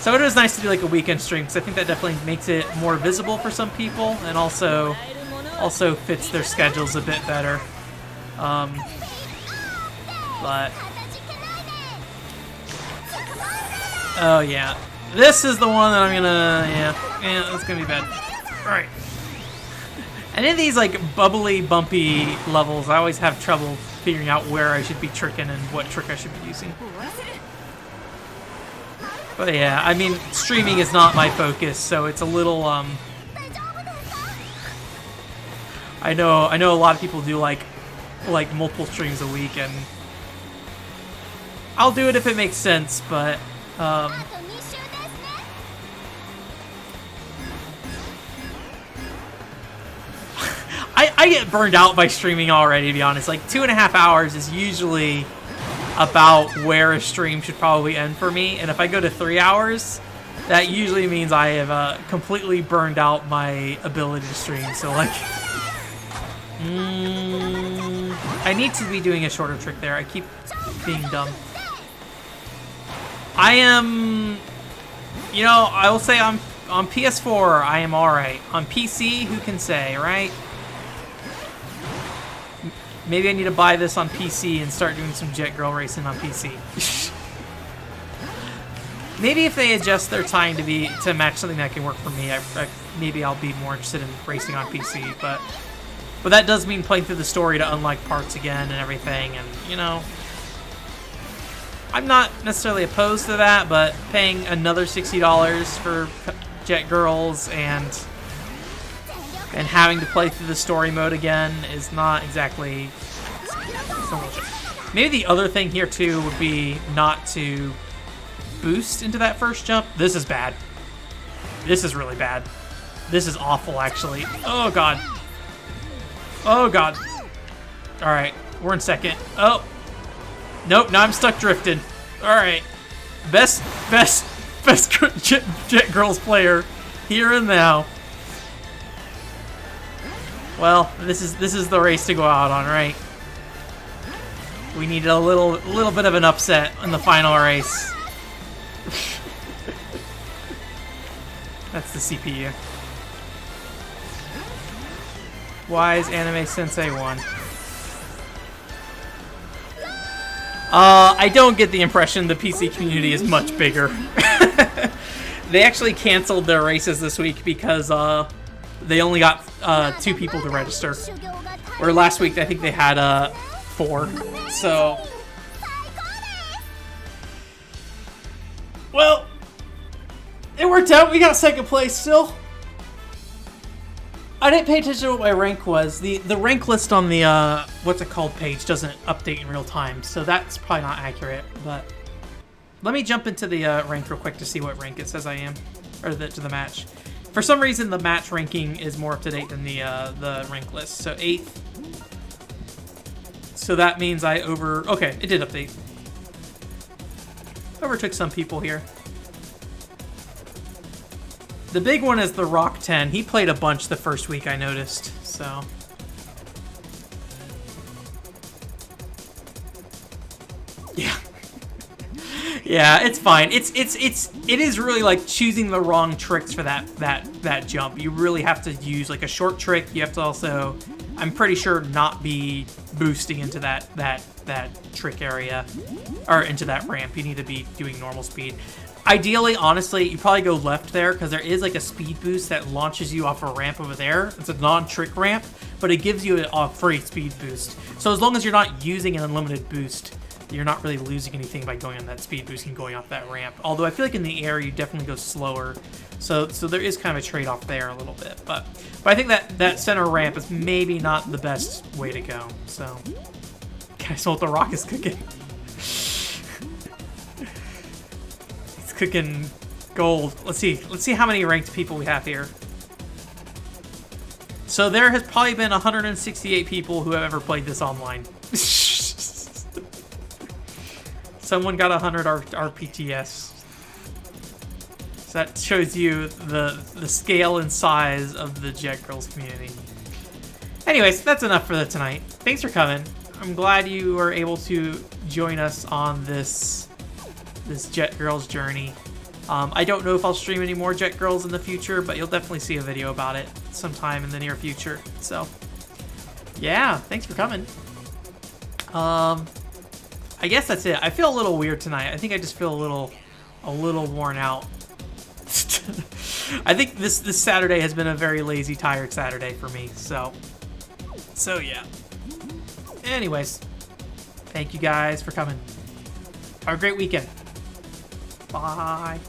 it is nice to do like a weekend stream because I think that definitely makes it more visible for some people and also fits their schedules a bit better. But oh yeah, this is the one that I'm gonna yeah, that's gonna be bad. All right. And in these like bubbly, bumpy levels, I always have trouble figuring out where I should be tricking and what trick I should be using. But yeah, I mean, streaming is not my focus, so it's a little I know a lot of people do like multiple streams a week, and I'll do it if it makes sense, but I get burned out by streaming already, to be honest. Like 2.5 hours is usually about where a stream should probably end for me, and if I go to 3 hours, that usually means I have completely burned out my ability to stream. So like, I need to be doing a shorter trick there. I keep being dumb. I am, I will say on PS4 I am alright. On PC, who can say, right? Maybe I need to buy this on PC and start doing some Jet Girl racing on PC. Maybe if they adjust their time to match something that can work for me, maybe I'll be more interested in racing on PC. But that does mean playing through the story to unlock parts again and everything. And I'm not necessarily opposed to that, but paying another $60 for Jet Girls and having to play through the story mode again is not exactly so much. Maybe the other thing here too would be not to boost into that first jump. This is bad. This is really bad. This is awful, actually. Oh god. Oh god. All right, we're in second. Oh, nope. Now I'm stuck drifting. All right, best Jet Girls player here and now. Well, this is the race to go out on, right? We needed a little bit of an upset in the final race. That's the CPU. Wise Anime Sensei won. I don't get the impression the PC community is much bigger. They actually canceled their races this week because they only got 2 people to register. Or last week, I think they had 4. So Well, it worked out. We got second place still. I didn't pay attention to what my rank was. The rank list on the what's it called page doesn't update in real time, so that's probably not accurate. But let me jump into the rank real quick to see what rank it says I am, or to the match. For some reason, the match ranking is more up to date than the rank list. So 8th. So that means I okay, it did update. Overtook some people here. The big one is the Rock 10. He played a bunch the first week, I noticed, so. Yeah. Yeah, it's fine. It is really like choosing the wrong tricks for that jump. You really have to use like a short trick. You have to also, I'm pretty sure, not be boosting into that trick area or into that ramp. You need to be doing normal speed. Ideally, honestly, you probably go left there because there is like a speed boost that launches you off a ramp over there. It's a non-trick ramp, but it gives you a free speed boost. So as long as you're not using an unlimited boost, you're not really losing anything by going on that speed boost and going off that ramp. Although I feel like in the air, you definitely go slower. So there is kind of a trade-off there a little bit. But I think that center ramp is maybe not the best way to go. So, okay, so what the Rock is cooking. Cooking gold. Let's see how many ranked people we have here. So there has probably been 168 people who have ever played this online. Someone got 100 RPTS. So that shows you the scale and size of the Jet Girls community. Anyways, that's enough for tonight. Thanks for coming. I'm glad you were able to join us on this Jet Girls journey. I don't know if I'll stream any more Jet Girls in the future, but you'll definitely see a video about it sometime in the near future. So, yeah, thanks for coming. I guess that's it. I feel a little weird tonight. I think I just feel a little worn out. I think this Saturday has been a very lazy, tired Saturday for me. So yeah. Anyways, thank you guys for coming. Have a great weekend. Bye.